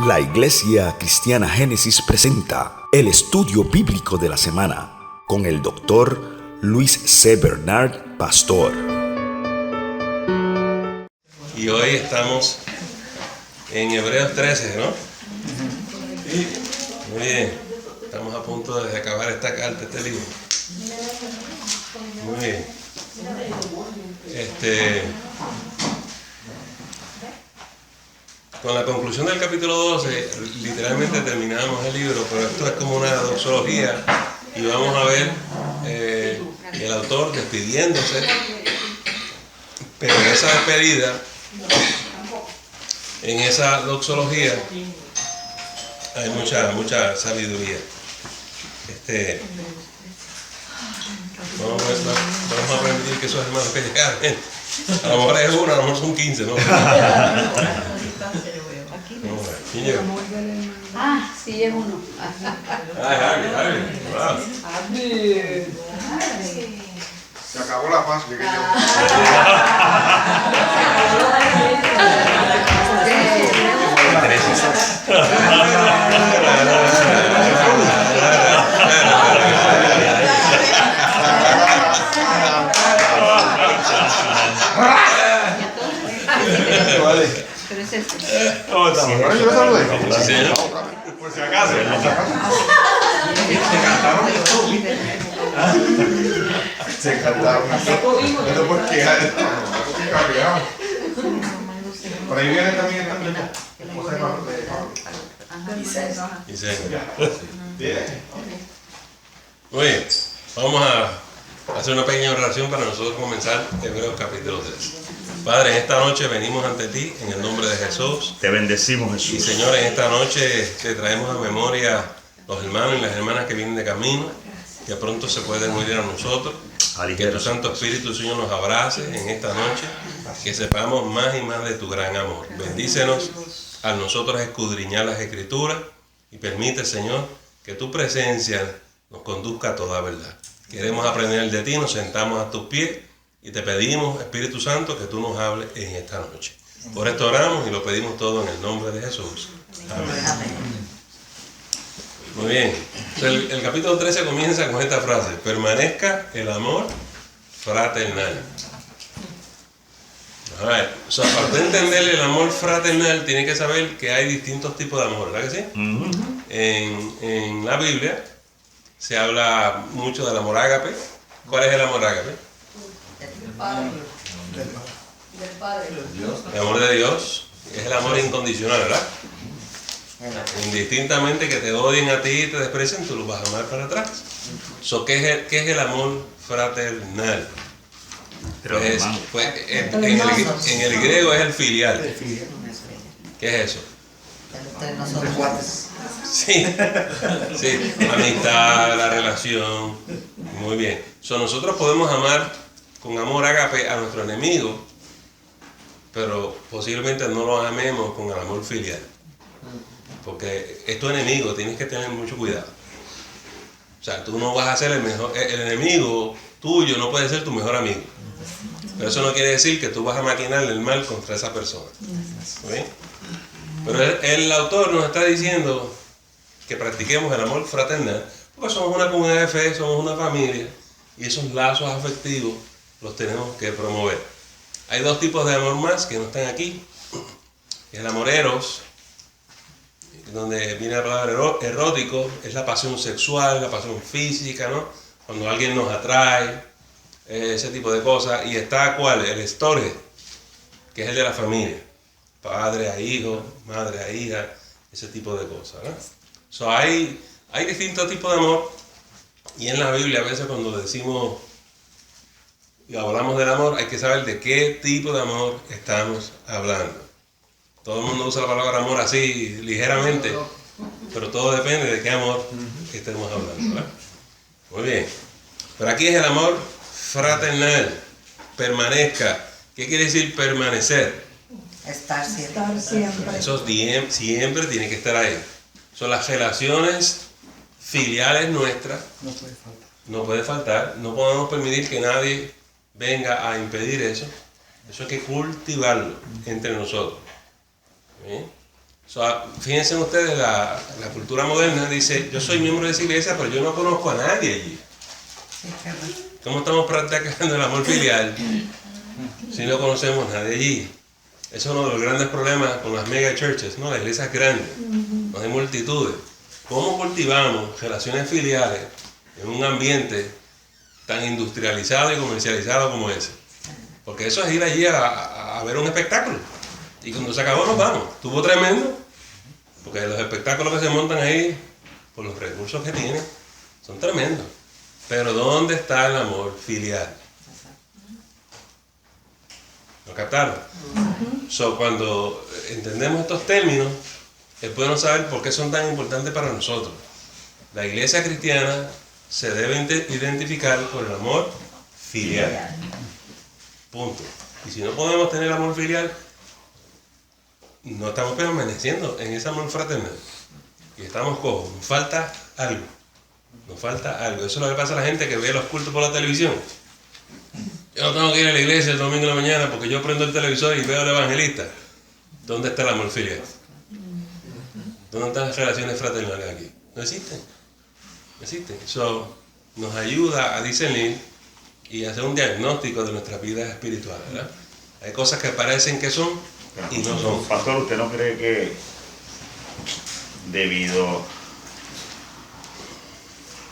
La Iglesia Cristiana Génesis presenta el estudio bíblico de la semana con el doctor Luis C. Bernard, pastor. Y hoy estamos en Hebreos 13, ¿no? Muy bien, estamos a punto de acabar esta carta, este libro. Muy bien. Con la conclusión del capítulo 12, literalmente terminamos el libro, pero esto es como una doxología y vamos a ver el autor despidiéndose, pero en esa despedida, en esa doxología, hay mucha sabiduría. Vamos a permitir que esos hermanos que llegaron, a lo mejor es uno, a lo mejor son 15, ¿no? ¿Quién llegó? Ah, sí, es uno. Javi. Se acabó la paz, llegué yo. Pero es este. Bueno, yo lo saludé. Sí, señor. Por si acaso. Se cantaron. No te puedes quejar. Por ahí viene también esta niña. ¿Cómo se llama? Y se- Muy bien, vamos a hacer una pequeña oración para nosotros comenzar Hebreos capítulo 3. Padre, en esta noche venimos ante ti en el nombre de Jesús. Te bendecimos, Y Jesús. Señor, en esta noche te traemos a memoria los hermanos y las hermanas que vienen de camino, que pronto se pueden unir a nosotros. Que tu Santo Espíritu, Señor, nos abrace en esta noche, que sepamos más y más de tu gran amor. Bendícenos a nosotros escudriñar las Escrituras y permite, Señor, que tu presencia nos conduzca a toda verdad. Queremos aprender de ti, nos sentamos a tus pies y te pedimos, Espíritu Santo, que tú nos hables en esta noche. Por esto oramos y lo pedimos todo en el nombre de Jesús. Amén. Muy bien. Entonces, el capítulo 13 comienza con esta frase: permanezca el amor fraternal. A ver, para usted entender el amor fraternal, tiene que saber que hay distintos tipos de amor, ¿verdad que sí? En la Biblia se habla mucho del amor ágape. ¿Cuál es el amor ágape? Del Padre. Del Padre. El amor de Dios es el amor incondicional, ¿verdad? Indistintamente que te odien a ti y te desprecien, tú los vas a amar para atrás. ¿Qué es el amor fraternal? En el griego es el filial. ¿Qué es eso? Sí, amistad, la relación. Muy bien. Nosotros podemos amar con amor ágape a nuestro enemigo, pero posiblemente no lo amemos con el amor filial. Porque es tu enemigo, tienes que tener mucho cuidado. O sea, tú no vas a ser el mejor, el enemigo tuyo no puede ser tu mejor amigo. Pero eso no quiere decir que tú vas a maquinar el mal contra esa persona. ¿Sí? Pero el autor nos está diciendo que practiquemos el amor fraternal, porque somos una comunidad de fe, somos una familia, y esos lazos afectivos los tenemos que promover. Hay dos tipos de amor más que no están aquí. El amor eros, donde viene la palabra erótico, es la pasión sexual, la pasión física, ¿no? Cuando alguien nos atrae, ese tipo de cosas. Y está ¿cuál? El storge, que es el de la familia, padre a hijo, madre a hija, ese tipo de cosas, ¿no? Hay distintos tipos de amor, y en la Biblia a veces cuando decimos y hablamos del amor, hay que saber de qué tipo de amor estamos hablando. Todo el mundo usa la palabra amor así, ligeramente, pero todo depende de qué amor estemos hablando, ¿verdad? Muy bien. Pero aquí es el amor fraternal. Permanezca. ¿Qué quiere decir permanecer? Estar siempre. Eso siempre tiene que estar ahí. Son las relaciones filiales nuestras. No puede faltar. No podemos permitir que nadie venga a impedir eso. Eso hay que cultivarlo entre nosotros. ¿Sí? Fíjense ustedes, la cultura moderna dice, yo soy miembro de esa iglesia, pero yo no conozco a nadie allí. ¿Cómo estamos practicando el amor filial si no conocemos a nadie allí? Eso es uno de los grandes problemas con las mega churches, ¿no? Las iglesias grandes, donde hay multitudes. ¿Cómo cultivamos relaciones filiales en un ambiente tan industrializado y comercializado como ese? Porque eso es ir allí a ver un espectáculo. Y cuando se acabó nos vamos. Estuvo tremendo, porque los espectáculos que se montan ahí, por los recursos que tienen, son tremendos. Pero ¿dónde está el amor filial? ¿Lo captaron? Cuando entendemos estos términos, es bueno saber por qué son tan importantes para nosotros. La iglesia cristiana se debe identificar por el amor filial. Punto. Y si no podemos tener amor filial, no estamos permaneciendo en ese amor fraternal. Y estamos cojos. Nos falta algo. Nos falta algo. Eso es lo que pasa a la gente que ve los cultos por la televisión. Yo no tengo que ir a la iglesia el domingo en la mañana porque yo prendo el televisor y veo al evangelista. ¿Dónde está el amor filial? ¿Dónde están las relaciones fraternales aquí? No existen. No existen. Nos ayuda a discernir y hacer un diagnóstico de nuestra vida espiritual, ¿verdad? Hay cosas que parecen que son y no son. Pastor, ¿usted no cree que debido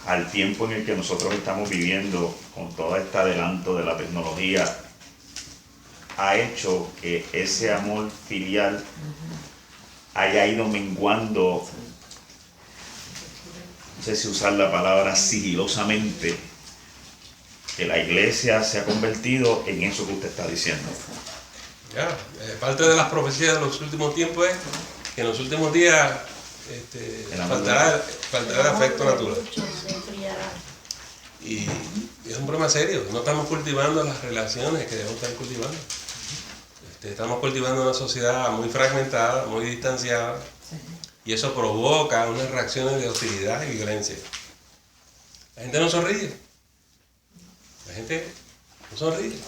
al tiempo en el que nosotros estamos viviendo, con todo este adelanto de la tecnología, ha hecho que ese amor filial haya ido menguando, no sé si usar la palabra sigilosamente, que la iglesia se ha convertido en eso que usted está diciendo? Parte de las profecías de los últimos tiempos es que en los últimos días faltará el afecto natural. Y es un problema serio. No estamos cultivando las relaciones que debemos estar cultivando. Estamos cultivando una sociedad muy fragmentada, muy distanciada, y eso provoca unas reacciones de hostilidad y violencia. La gente no sonríe. La gente no sonríe.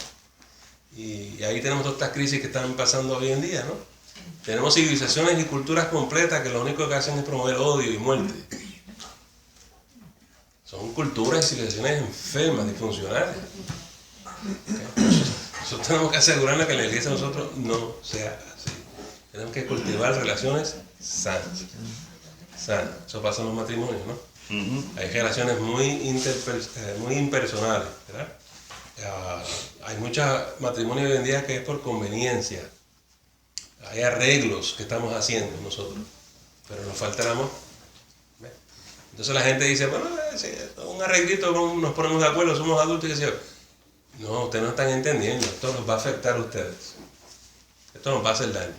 Y ahí tenemos todas estas crisis que están pasando hoy en día, ¿no? Tenemos civilizaciones y culturas completas que lo único que hacen es promover odio y muerte. Son culturas y civilizaciones enfermas, disfuncionales. Nosotros tenemos que asegurarnos que en la iglesia nosotros no sea así. Tenemos que cultivar relaciones sanas. Eso pasa en los matrimonios, ¿no? Hay relaciones muy impersonales, ¿verdad? Hay muchos matrimonios hoy en día que es por conveniencia. Hay arreglos que estamos haciendo nosotros, pero nos falta el amor. ¿Ves? Entonces la gente dice, bueno, un arreglito, nos ponemos de acuerdo, somos adultos y decimos, no, ustedes no están entendiendo, esto nos va a afectar a ustedes. Esto nos va a hacer daño.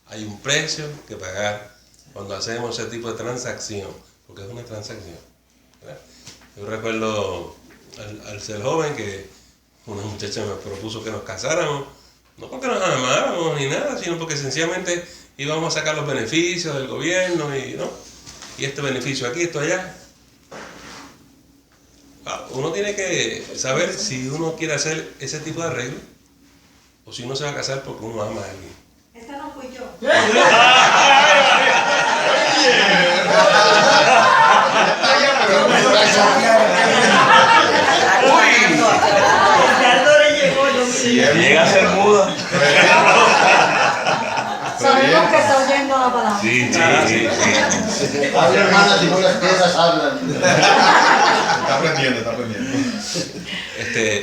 Hay un precio que pagar cuando hacemos ese tipo de transacción, porque es una transacción, ¿verdad? Yo recuerdo al ser joven que una muchacha me propuso que nos casáramos, no porque nos amáramos ni nada, sino porque sencillamente íbamos a sacar los beneficios del gobierno y este beneficio aquí, esto allá. Uno tiene que saber si uno quiere hacer ese tipo de arreglo o si uno se va a casar porque uno ama a alguien. Esta no fui yo. Llega a ser muda. Sabemos que está oyendo la palabra. Sí. Habla, hermana, si no las piezas hablan. Está aprendiendo.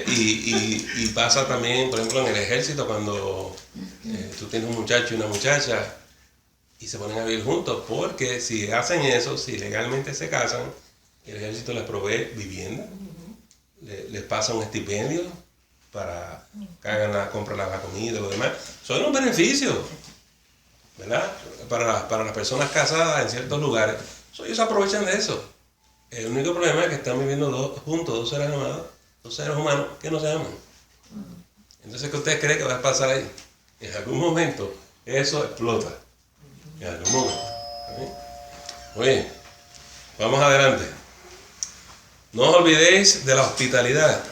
Y pasa también, por ejemplo, en el ejército, cuando tú tienes un muchacho y una muchacha y se ponen a vivir juntos, porque si hacen eso, si legalmente se casan, el ejército les provee vivienda, les pasa un estipendio para que hagan la compra de la comida y lo demás. Son unos beneficios, ¿verdad? Para las personas casadas en ciertos lugares. Ellos aprovechan de eso. El único problema es que están viviendo juntos, dos seres amados, dos seres humanos que no se aman. Entonces, ¿qué ustedes creen que va a pasar ahí? En algún momento eso explota. En algún momento. Muy bien. Vamos adelante. No os olvidéis de la hospitalidad,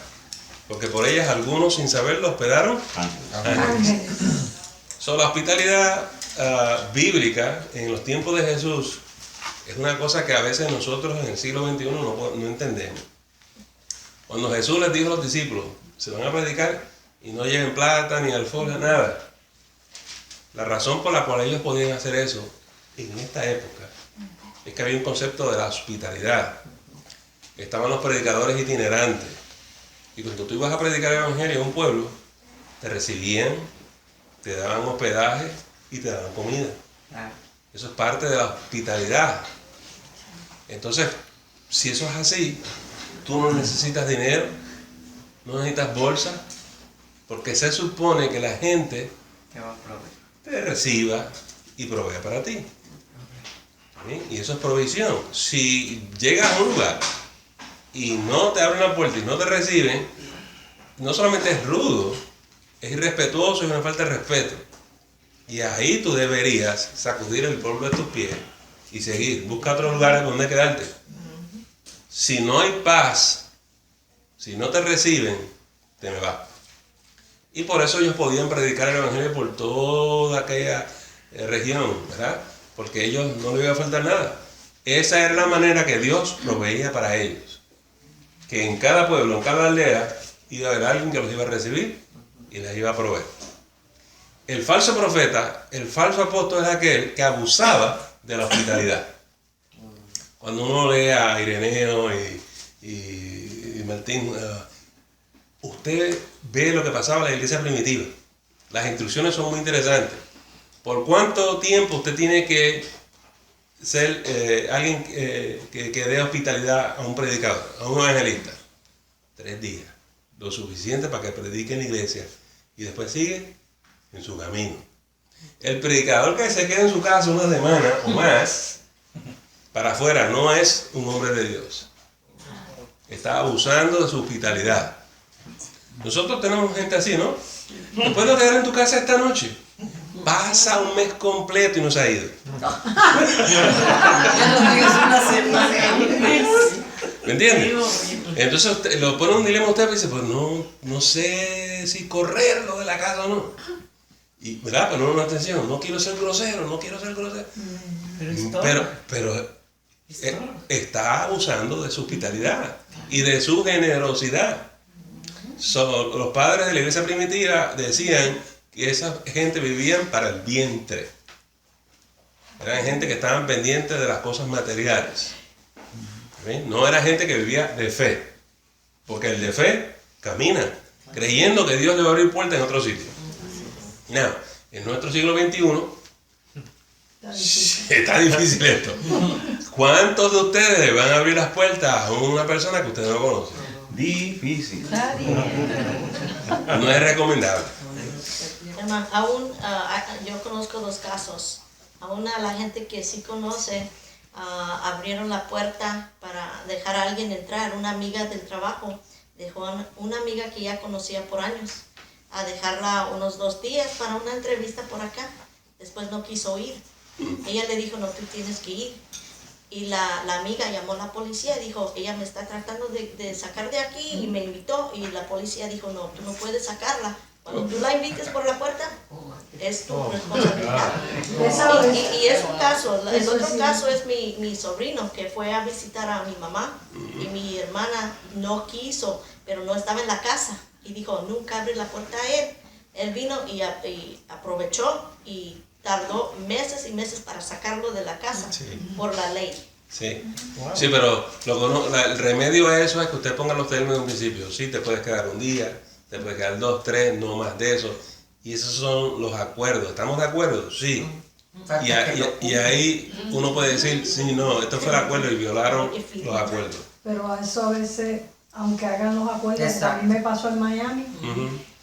porque por ellas algunos sin saberlo hospedaron ángeles. La hospitalidad bíblica en los tiempos de Jesús es una cosa que a veces nosotros en el siglo XXI no entendemos. Cuando Jesús les dijo a los discípulos, se van a predicar y no lleven plata ni alforja, nada. La razón por la cual ellos podían hacer eso en esta época es que había un concepto de la hospitalidad. Estaban los predicadores itinerantes. Y cuando tú ibas a predicar el evangelio en un pueblo, te recibían, te daban hospedaje y te daban comida. Eso es parte de la hospitalidad. Entonces, si eso es así, tú no necesitas dinero, no necesitas bolsa, porque se supone que la gente te reciba y provea para ti. ¿Sí? Y eso es provisión. Si llegas a un lugar y no te abren la puerta y no te reciben, no solamente es rudo, es irrespetuoso y una falta de respeto. Y ahí tú deberías sacudir el polvo de tus pies y seguir. Busca otros lugares donde quedarte. Si no hay paz, si no te reciben, te me vas. Y por eso ellos podían predicar el evangelio por toda aquella región, ¿verdad? Porque a ellos no les iba a faltar nada. Esa era la manera que Dios proveía para ellos. Que en cada pueblo, en cada aldea, iba a haber alguien que los iba a recibir y les iba a proveer. El falso profeta, el falso apóstol es aquel que abusaba de la hospitalidad. Cuando uno lee a Ireneo y Martín, usted ve lo que pasaba en la iglesia primitiva. Las instrucciones son muy interesantes. ¿Por cuánto tiempo usted tiene que ser alguien que dé hospitalidad a un predicador, a un evangelista? 3 días. Lo suficiente para que predique en la iglesia. Y después sigue en su camino. El predicador que se queda en su casa una semana o más, para afuera, no es un hombre de Dios. Está abusando de su hospitalidad. Nosotros tenemos gente así, ¿no? ¿Me puedo quedar en tu casa esta noche? Pasa un mes completo y no se ha ido. ¿Me entiendes? Entonces usted, lo pone un dilema a usted y dice, pues no sé si correrlo de la casa o no. Y, ¿verdad? Pero no, atención, no quiero ser grosero. Pero está abusando de su hospitalidad y de su generosidad. Los padres de la iglesia primitiva decían que esa gente vivían para el vientre. Eran gente que estaban pendientes de las cosas materiales. ¿Sí? No era gente que vivía de fe. Porque el de fe camina creyendo que Dios le va a abrir puertas en otro sitio. No, en nuestro siglo XXI está difícil esto. ¿Cuántos de ustedes le van a abrir las puertas a una persona que ustedes no conocen? Difícil. No es recomendable. Hermano, aún yo conozco 2 casos. Aún a la gente que sí conoce, abrieron la puerta para dejar a alguien entrar. Una amiga del trabajo dejó a una amiga que ya conocía por años a dejarla unos 2 días para una entrevista por acá. Después no quiso ir. Ella le dijo, no, tú tienes que ir. Y la amiga llamó a la policía y dijo, ella me está tratando de sacar de aquí, y me invitó. Y la policía dijo, no, tú no puedes sacarla. Cuando tú la invites por la puerta, es tu responsabilidad. Y es un caso. El otro caso es mi sobrino, que fue a visitar a mi mamá. Y mi hermana no quiso, pero no estaba en la casa. Y dijo, nunca abre la puerta a él. Él vino y aprovechó y tardó meses y meses para sacarlo de la casa, sí, por la ley. Sí, wow. Sí, pero el remedio a eso es que usted ponga los términos de un principio. Sí, te puedes quedar un día, te puedes quedar 2, 3, no más de eso. Y esos son los acuerdos. ¿Estamos de acuerdo? Sí. Y ahí uno puede decir, sí, no, esto fue el acuerdo y violaron los acuerdos. Pero a eso a veces, aunque hagan los acuerdos, a mí me pasó en Miami,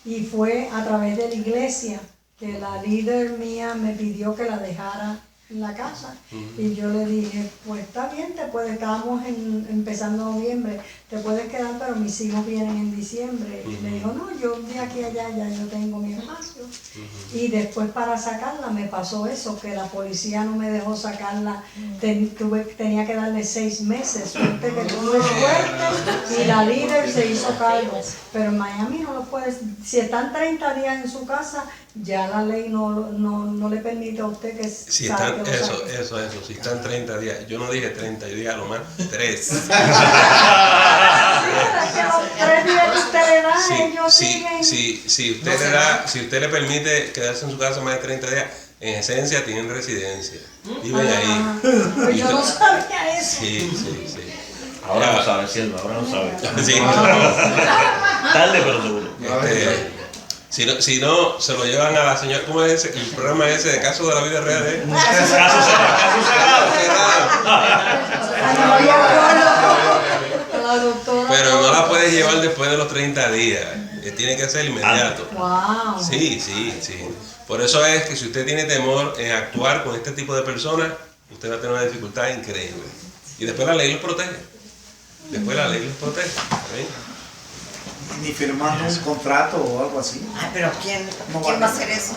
y fue a través de la iglesia que la líder mía me pidió que la dejara en la casa. Y yo le dije, pues está bien, estábamos empezando noviembre, te puedes quedar, pero mis hijos vienen en diciembre. Y me dijo, no, yo de aquí a allá ya yo tengo mi espacio. Y después para sacarla me pasó eso, que la policía no me dejó sacarla, tenía que darle 6 meses, suerte que tuve suerte y la líder se hizo cargo. Pero en Miami no lo puedes, si están 30 días en su casa, ya la ley no le permite a usted que Si saque. están, si están 30 días, yo no dije 30, yo dije a lo más 3. Los 3 días que usted le da, ellos siguen. Si usted le permite quedarse en su casa más de 30 días, en esencia tienen residencia. Viven ahí. Pues yo no sabía eso. Sí. Ahora lo sabe, Silva, ahora lo sabe. Sí. Tarde pero seguro. Si no, se lo llevan a la señora. ¿Cómo es el programa ese de casos de la vida real? Caso cerrado. Pero no la puedes llevar después de los 30 días. Tiene que ser inmediato. Wow. Sí. Por eso es que si usted tiene temor en actuar con este tipo de personas, usted va a tener una dificultad increíble. Y después la ley los protege. ¿Está bien? Ni firmando un contrato o algo así. Ay, pero ¿quién va a hacer eso?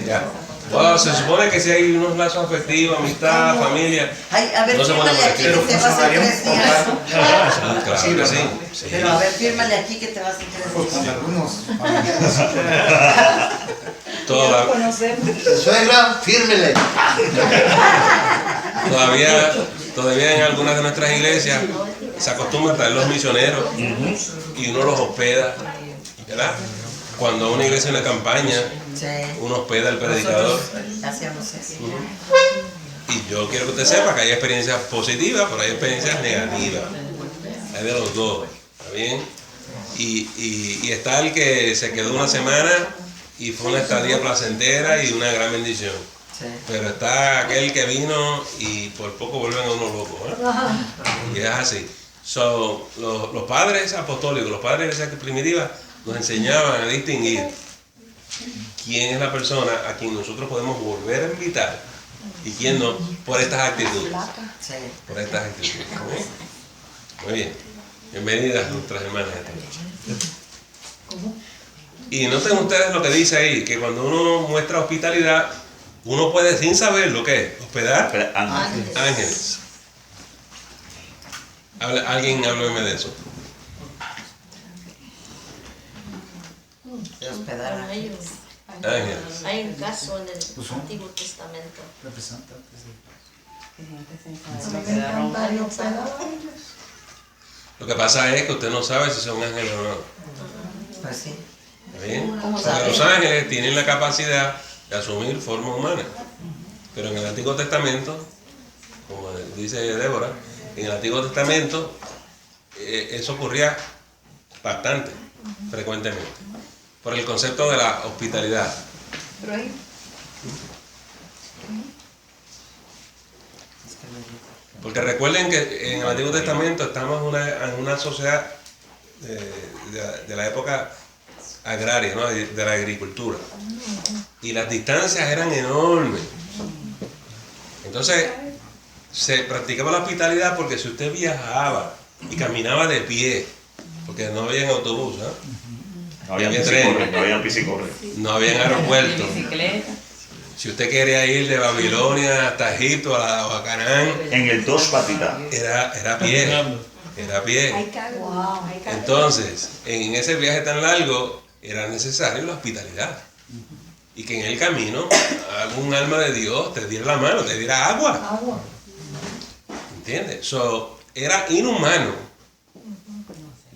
Ya. Bueno, se supone que si hay unos lazos afectivos, amistad, familia. Ay, a ver, No se puede fírmale aquí que mover. te vas en 3 días. Claro que sí. Pero a ver, fírmale aquí que te vas en 3 días. Algunos. Suegra, fírmele. Todavía en algunas de nuestras iglesias se acostumbra a traer los misioneros y uno los hospeda, ¿verdad? Cuando una iglesia en una campaña, uno hospeda al predicador. Hacíamos eso. Y yo quiero que usted sepa que hay experiencias positivas, pero hay experiencias negativas. Hay de los dos, ¿está bien? Y está el que se quedó una semana y fue una estadía placentera y una gran bendición. Sí. Pero está aquel que vino y por poco vuelven a uno loco, ¿eh? Y es así. Los padres apostólicos, los padres de la iglesia primitiva nos enseñaban a distinguir quién es la persona a quien nosotros podemos volver a invitar y quién no, por estas actitudes. Sí. Por estas actitudes. ¿Sí? Muy bien. Bienvenidas nuestras hermanas esta noche. Y noten ustedes lo que dice ahí, que cuando uno muestra hospitalidad, uno puede, sin saber lo que es, hospedar ángeles. Alguien hábleme de eso. De hospedar a Ellos. Ángeles. Hay un caso en el Antiguo Testamento. Representantes A mí me encantaría hospedar a ellos. Lo que pasa es que usted no sabe si son ángeles o no. Pues sí. ¿Está bien? ¿Cómo Porque sabe? los ángeles tienen la capacidad de asumir forma humana. Pero en el Antiguo Testamento, como dice Débora, en el Antiguo Testamento eso ocurría bastante, frecuentemente, por el concepto de la hospitalidad. Porque recuerden que en el Antiguo Testamento estamos en una sociedad de la época agraria, ¿no? De la agricultura. Y las distancias eran enormes. Entonces, se practicaba la hospitalidad porque si usted viajaba y caminaba de pie, porque no había autobús, ¿eh? No había piscicorre, no había piscicorre. No había aeropuerto. Si usted quería ir de Babilonia hasta Egipto o a Canaán, En el 2 patitas. era a pie. Era a pie. Entonces, en ese viaje tan largo, era necesario la hospitalidad. Y que en el camino algún alma de Dios te diera la mano, te diera agua. ¿Entiendes? Era inhumano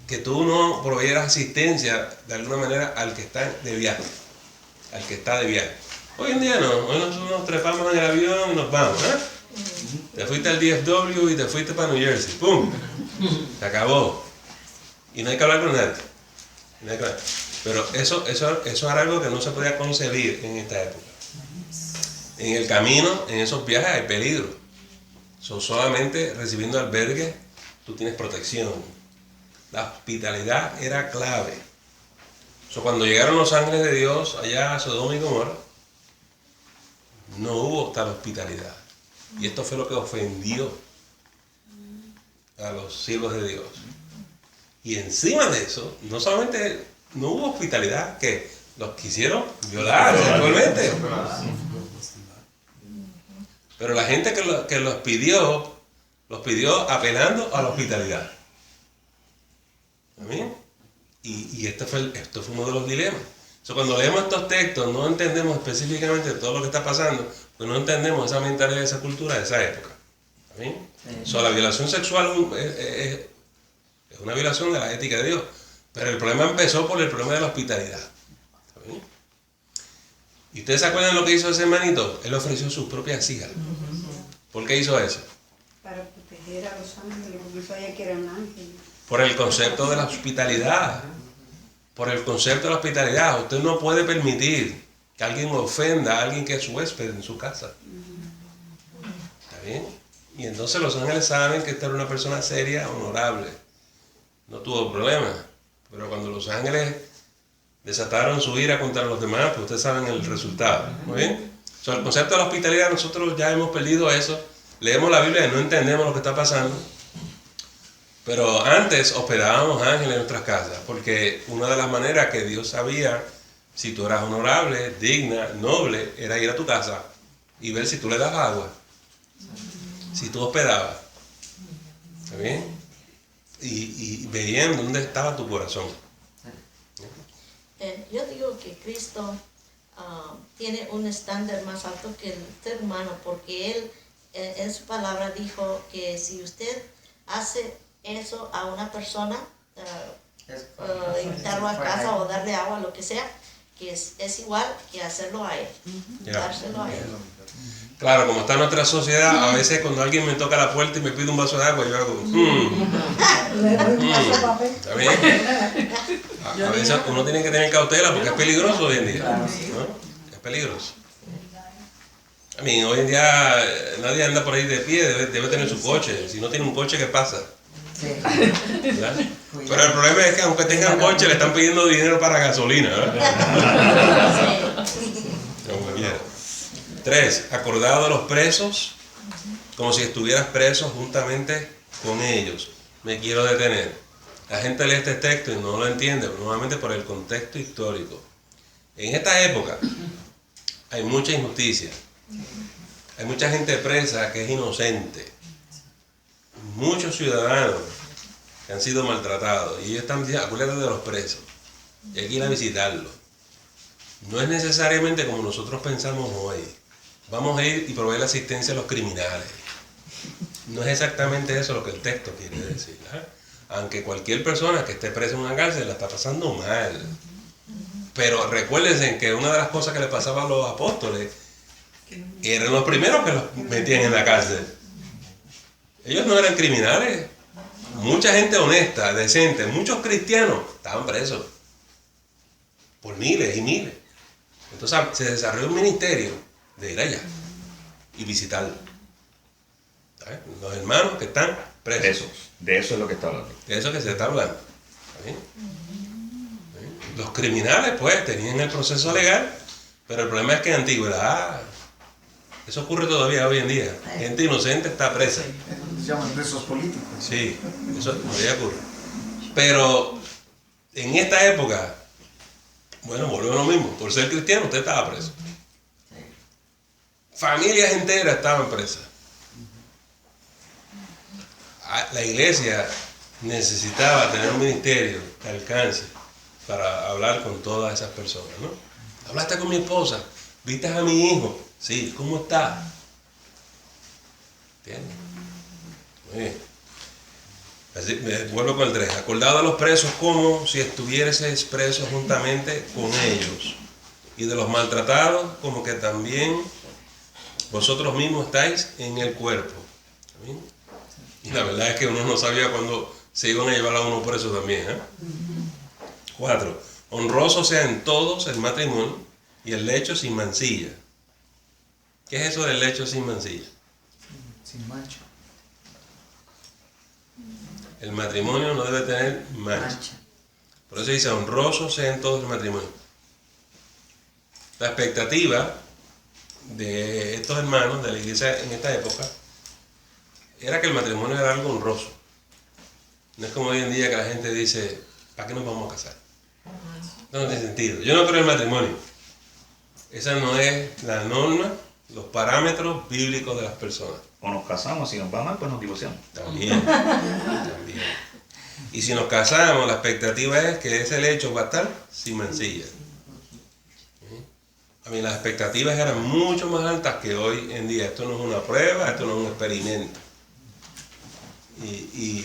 que tú no proveyeras asistencia de alguna manera al que está de viaje. Al que está de viaje. Hoy en día no, hoy nos trepamos en el avión y nos vamos, ¿eh? Te fuiste al DFW y te fuiste para New Jersey. ¡Pum! Se acabó. Y no hay que hablar con nadie. No hay que hablar. Pero eso era algo que no se podía concebir en esta época. En el camino, en esos viajes hay peligro. Solamente recibiendo albergue, tú tienes protección. La hospitalidad era clave. Cuando llegaron los ángeles de Dios allá a Sodoma y Gomorra, no hubo tal hospitalidad. Y esto fue lo que ofendió a los siervos de Dios. Y encima de eso, no solamente no hubo hospitalidad, que los quisieron violar sexualmente. Pero la gente que los pidió apelando a la hospitalidad. ¿Amén? Y esto fue uno de los dilemas. Cuando leemos estos textos no entendemos específicamente todo lo que está pasando, pues no entendemos esa mentalidad de esa cultura de esa época. ¿Amén? La violación sexual es una violación de la ética de Dios, pero el problema empezó por el problema de la hospitalidad. ¿Amén? ¿Y ustedes se acuerdan lo que hizo ese hermanito? Él ofreció sus propias hijas. ¿Por qué hizo eso? Para proteger a los ángeles, porque sabía que eran ángeles. Por el concepto de la hospitalidad. Por el concepto de la hospitalidad. Usted no puede permitir que alguien ofenda a alguien que es su huésped en su casa. ¿Está bien? Y entonces los ángeles saben que esta era una persona seria, honorable. No tuvo problema. Pero cuando los ángeles desataron su ira contra los demás, pues ustedes saben el resultado. ¿Muy bien? El concepto de la hospitalidad, nosotros ya hemos perdido eso. Leemos la Biblia y no entendemos lo que está pasando. Pero antes hospedábamos ángeles en nuestras casas, porque una de las maneras que Dios sabía si tú eras honorable, digna, noble, era ir a tu casa y ver si tú le dabas agua, si tú hospedabas. ¿Está bien? Y veían dónde estaba tu corazón. Yo digo que Cristo tiene un estándar más alto que el ser humano, porque Él en su palabra dijo que si usted hace eso a una persona, invitarlo a casa o darle agua, lo que sea, que es igual que hacerlo a Él, dárselo a Él. Claro, como está nuestra sociedad, a veces cuando alguien me toca la puerta y me pide un vaso de agua, yo hago, ¿está bien? A veces uno tiene que tener cautela porque es peligroso hoy en día, ¿no? Es peligroso. A mí, hoy en día nadie anda por ahí de pie, debe tener su coche. Si no tiene un coche, ¿qué pasa? ¿Verdad? Pero el problema es que aunque tengan coche, le están pidiendo dinero para gasolina, ¿verdad? Como quiera. 3. Acordado a los presos, como si estuvieras preso juntamente con ellos. Me quiero detener. La gente lee este texto y no lo entiende, nuevamente por el contexto histórico. En esta época hay mucha injusticia. Hay mucha gente presa que es inocente. Muchos ciudadanos que han sido maltratados. Y ellos están diciendo, acuérdate de los presos. Y hay que ir a visitarlos. No es necesariamente como nosotros pensamos hoy. Vamos a ir y proveer la asistencia a los criminales. No es exactamente eso lo que el texto quiere decir. Aunque cualquier persona que esté presa en una cárcel la está pasando mal. Pero recuérdense que una de las cosas que le pasaba a los apóstoles eran los primeros que los metían en la cárcel. Ellos no eran criminales. Mucha gente honesta, decente, muchos cristianos estaban presos. Por miles y miles. Entonces se desarrolló un ministerio de ir allá y visitarlo. ¿Sabes? Los hermanos que están presos. De eso es lo que está hablando. De eso que se está hablando. ¿Sí? Los criminales, pues, tenían el proceso legal, pero el problema es que en antigüedad, eso ocurre todavía hoy en día. Gente inocente está presa. Se llaman presos políticos. Sí, eso todavía ocurre. Pero en esta época, bueno, volvió lo mismo. Por ser cristiano, usted estaba preso. Familias enteras estaban presas. La iglesia necesitaba tener un ministerio de alcance para hablar con todas esas personas, ¿no? Hablaste con mi esposa, viste a mi hijo, sí, ¿cómo está? ¿Entiendes? Muy bien. Así, vuelvo con el 3. Acordado a los presos como si estuvierais presos juntamente con ellos, y de los maltratados como que también vosotros mismos estáis en el cuerpo. ¿Amén? Y la verdad es que uno no sabía cuándo se iban a llevar a uno preso también. 4. Honroso sea en todos el matrimonio y el lecho sin mancilla. ¿Qué es eso del lecho sin mancilla? Sin mancha. El matrimonio no debe tener mancha. Por eso dice honroso sea en todos el matrimonio. La expectativa de estos hermanos de la iglesia en esta época era que el matrimonio era algo honroso. No es como hoy en día que la gente dice, ¿para qué nos vamos a casar? No tiene sentido. Yo no creo en el matrimonio. Esa no es la norma, los parámetros bíblicos de las personas. O nos casamos, si nos va mal, pues nos divorciamos. También. Y si nos casamos, la expectativa es que ese lecho va a estar sin mancilla. A mí las expectativas eran mucho más altas que hoy en día. Esto no es una prueba, esto no es un experimento. Y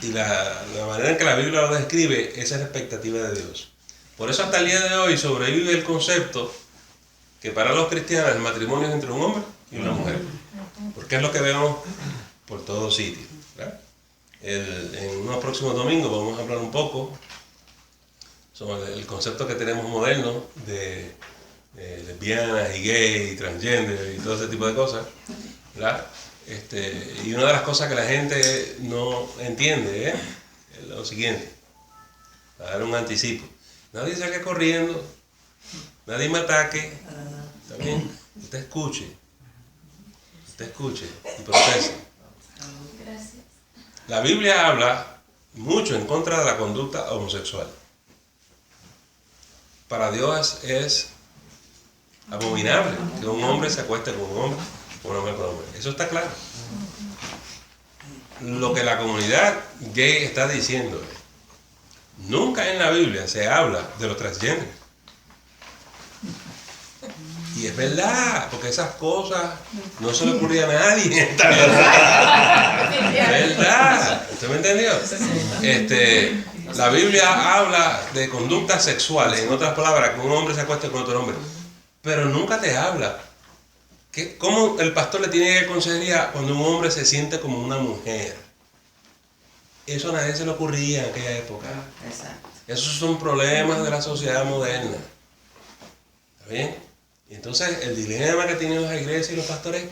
la manera en que la Biblia lo describe, esa es la expectativa de Dios. Por eso hasta el día de hoy sobrevive el concepto que para los cristianos el matrimonio es entre un hombre y una mujer. Porque es lo que vemos por todos sitios. En unos próximos domingos vamos a hablar un poco sobre el concepto que tenemos moderno de lesbianas y gays y transgender y todo ese tipo de cosas, ¿verdad? Y una de las cosas que la gente no entiende es lo siguiente, para dar un anticipo. Nadie salga corriendo, nadie me ataque, ¿está bien? Usted escuche y procese. La Biblia habla mucho en contra de la conducta homosexual. Para Dios es abominable que un hombre se acueste con un hombre, o una mujer con un hombre. Eso está claro. Lo que la comunidad gay está diciendo es, nunca en la Biblia se habla de los transgéneros. Y es verdad, porque esas cosas no se le ocurría a nadie. Es verdad. ¿Usted me entendió? La Biblia habla de conductas sexuales, en otras palabras, que un hombre se acueste con otro hombre. Pero nunca te habla cómo el pastor le tiene que consejería cuando un hombre se siente como una mujer. Eso a nadie se le ocurría en aquella época. Exacto. Esos son problemas de la sociedad moderna. ¿Está bien? Y entonces el dilema que tienen las iglesias y los pastores,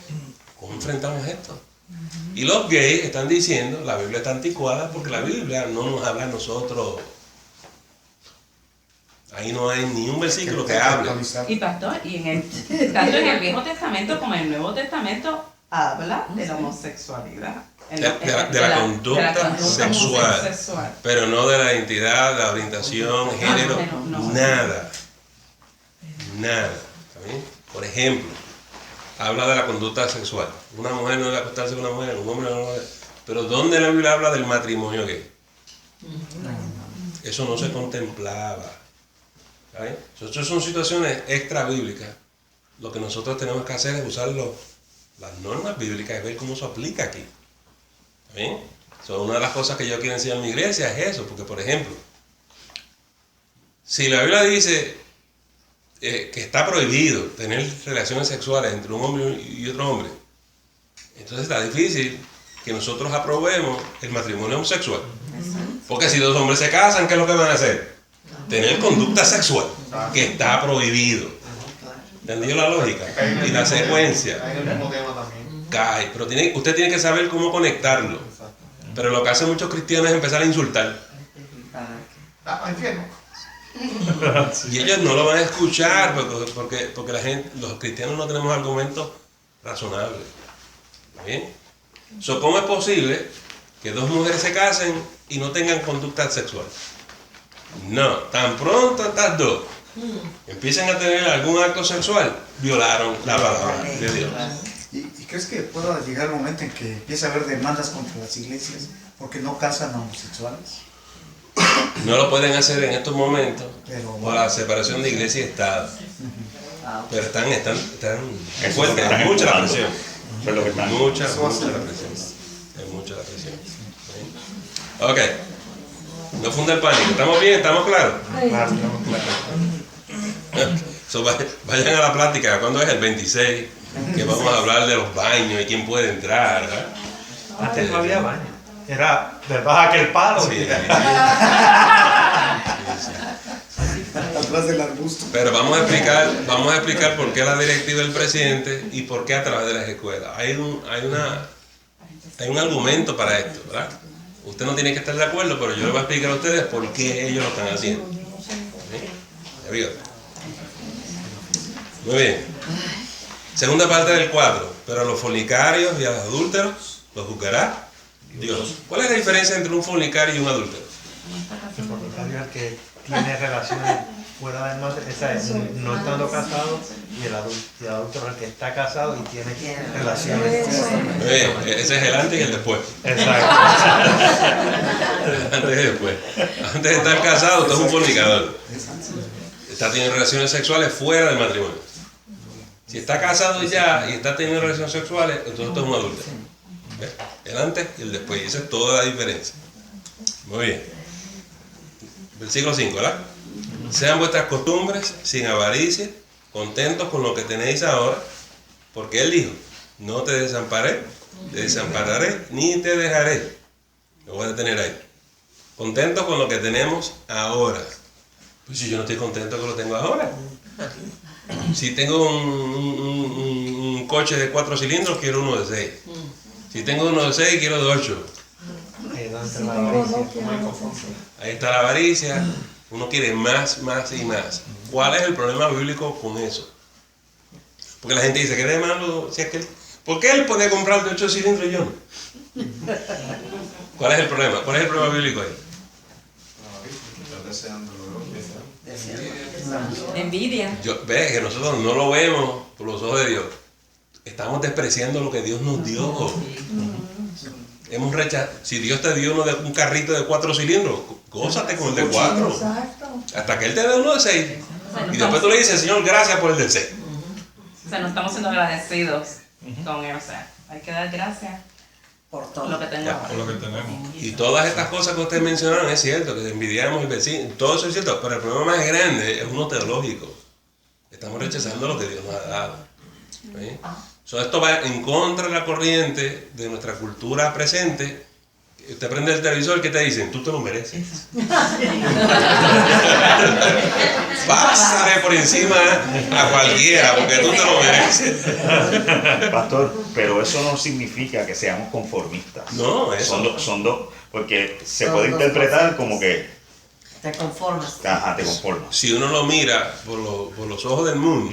¿cómo enfrentamos esto? Y los gays están diciendo, la Biblia está anticuada porque la Biblia no nos habla a nosotros. Ahí no hay ni un versículo que hable. Y pastor, tanto en el Viejo Testamento como en el Nuevo Testamento habla de la homosexualidad. De la conducta sexual, pero no de la identidad, la orientación, género, nada. ¿Está bien? Por ejemplo, habla de la conducta sexual. Una mujer no debe acostarse con una mujer, un hombre no debe. Pero ¿dónde la Biblia habla del matrimonio gay? Eso no se contemplaba. ¿Está bien? Estas son situaciones extra bíblicas. Lo que nosotros tenemos que hacer es usar las normas bíblicas y ver cómo se aplica aquí. ¿Está bien? Una de las cosas que yo quiero enseñar en mi iglesia es eso, porque por ejemplo, si la Biblia dice que está prohibido tener relaciones sexuales entre un hombre y otro hombre, entonces está difícil que nosotros aprobemos el matrimonio homosexual. Porque si dos hombres se casan, ¿qué es lo que van a hacer? Tener conducta sexual, que está prohibido. ¿Entendió la lógica? Y la secuencia. Cae, pero usted tiene que saber cómo conectarlo. Pero lo que hacen muchos cristianos es empezar a insultar. Y ellos no lo van a escuchar porque los cristianos no tenemos argumentos razonables. ¿Bien? ¿Cómo es posible que dos mujeres se casen y no tengan conducta sexual? No, tan pronto estas dos empiezan a tener algún acto sexual, violaron la palabra de Dios. ¿Y crees que pueda llegar el momento en que empiece a haber demandas contra las iglesias porque no casan a homosexuales? No lo pueden hacer en estos momentos por la separación de iglesia y Estado. Pero están fuertes, es mucha la presión. Mucha la presión. Es mucha la presión. Ok. No funda el pánico. ¿Estamos bien? ¿Estamos claros? Vayan a la plática. ¿Cuándo es? El 26. Que vamos a hablar de los baños y quién puede entrar, ¿verdad? Antes no había baño. Era de baja que el palo. Sí. Atrás del arbusto. Pero vamos a explicar por qué la directiva del presidente y por qué a través de las escuelas. Hay un argumento para esto, ¿verdad? Usted no tiene que estar de acuerdo, pero yo le voy a explicar a ustedes por qué ellos lo están haciendo. ¿Sí? Muy bien. Segunda parte del 4. Pero a los fornicarios y a los adúlteros los juzgará Dios. ¿Cuál es la diferencia entre un fornicario y un adúltero? El fornicario es el que tiene relaciones fuera del matrimonio, no estando casado, y el adúltero es el que está casado y tiene relaciones. Ese es el antes y el después. Exacto. Antes y después. Antes de estar casado, usted es un fornicador. Está teniendo relaciones sexuales fuera del matrimonio. Si está casado ya y está teniendo relaciones sexuales, entonces usted es un adúltero. ¿Ves? El antes y el después. Y esa es toda la diferencia. Muy bien. Versículo 5, ¿verdad? Sean vuestras costumbres sin avaricia, contentos con lo que tenéis ahora, porque Él dijo, no te desampararé, ni te dejaré. Lo voy a detener ahí. Contentos con lo que tenemos ahora. Pues si yo no estoy contento con lo que tengo ahora. Si tengo un coche de 4 cilindros, quiero uno de 6. Si tengo uno de 6, quiero de 8. Ahí está la avaricia. Uno quiere más, más y más. ¿Cuál es el problema bíblico con eso? Porque la gente dice, ¿qué de malo? Si es que ¿por qué él puede comprar de 8 cilindros y yo no? ¿Cuál es el problema? ¿Cuál es el problema bíblico ahí? Envidia. Ves que nosotros no lo vemos por los ojos de Dios. Estamos despreciando lo que Dios nos dio. Hemos rechazado. Si Dios te dio un carrito de 4 cilindros, gózate con el de 4. Hasta que Él te dé uno de 6. Y después tú le dices, Señor, gracias por el de 6. O sea, no estamos siendo agradecidos con Él. O sea, hay que dar gracias por todo lo que tenemos. Por lo que tenemos. Y todas estas cosas que ustedes mencionaron es cierto, que envidiamos el vecino, todo eso es cierto, pero el problema más grande es uno teológico. Estamos rechazando lo que Dios nos ha dado. ¿Sí? Esto va en contra de la corriente de nuestra cultura presente. Usted prende el televisor, ¿qué te dicen? Tú te lo mereces. Pásale por encima a cualquiera, porque tú te lo mereces. Pastor, pero eso no significa que seamos conformistas. No, eso son dos, porque se puede interpretar como que te conformas. Ajá, te conformas. Si uno lo mira por los ojos del mundo,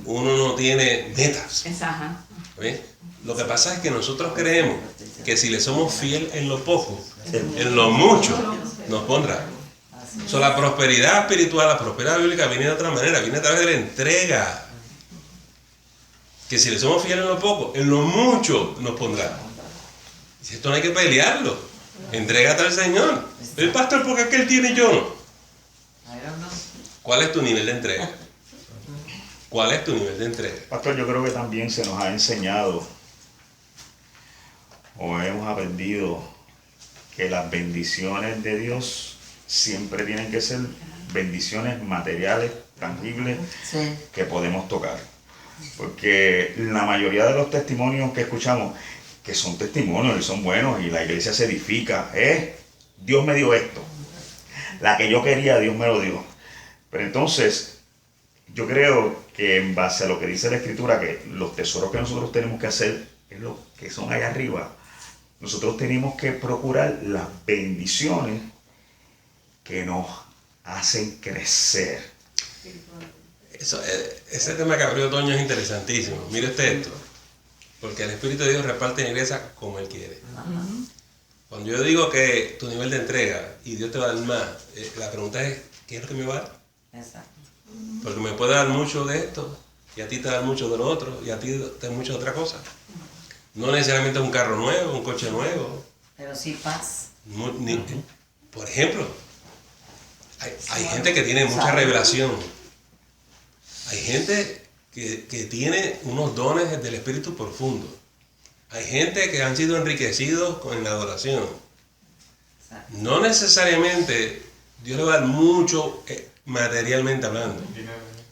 uno no tiene metas. Ajá. ¿Sí? Lo que pasa es que nosotros creemos que si le somos fiel en lo poco, en lo mucho, nos pondrá. La prosperidad espiritual, la prosperidad bíblica viene de otra manera, viene a través de la entrega. Que si le somos fieles en lo poco, en lo mucho nos pondrá. Y esto no hay que pelearlo. Entrégate al Señor. El pastor, porque es que Él tiene y yo no. ¿Cuál es tu nivel de entrega? ¿Cuál es tu nivel de entrega? Pastor, yo creo que también se nos ha enseñado o hemos aprendido que las bendiciones de Dios siempre tienen que ser bendiciones materiales, tangibles, que podemos tocar. Porque la mayoría de los testimonios que escuchamos, que son testimonios y son buenos y la iglesia se edifica, Dios me dio esto, la que yo quería, Dios me lo dio. Pero entonces, yo creo que en base a lo que dice la Escritura, que los tesoros que nosotros tenemos que hacer es lo que son allá arriba. Nosotros tenemos que procurar las bendiciones que nos hacen crecer. Ese tema que abrió Toño es interesantísimo. Mire usted esto. Porque el Espíritu de Dios reparte en iglesia como Él quiere. Cuando yo digo que tu nivel de entrega y Dios te va a dar más, la pregunta es, ¿qué es lo que me va a dar? Exacto. Porque me puede dar mucho de esto, y a ti te da mucho de lo otro, y a ti te da mucho de otra cosa. No necesariamente un carro nuevo, un coche nuevo. Pero sí paz. Por ejemplo, hay gente que tiene mucha revelación. Hay gente que tiene unos dones del Espíritu profundo. Hay gente que han sido enriquecidos con la adoración. No necesariamente Dios le va a dar mucho materialmente hablando,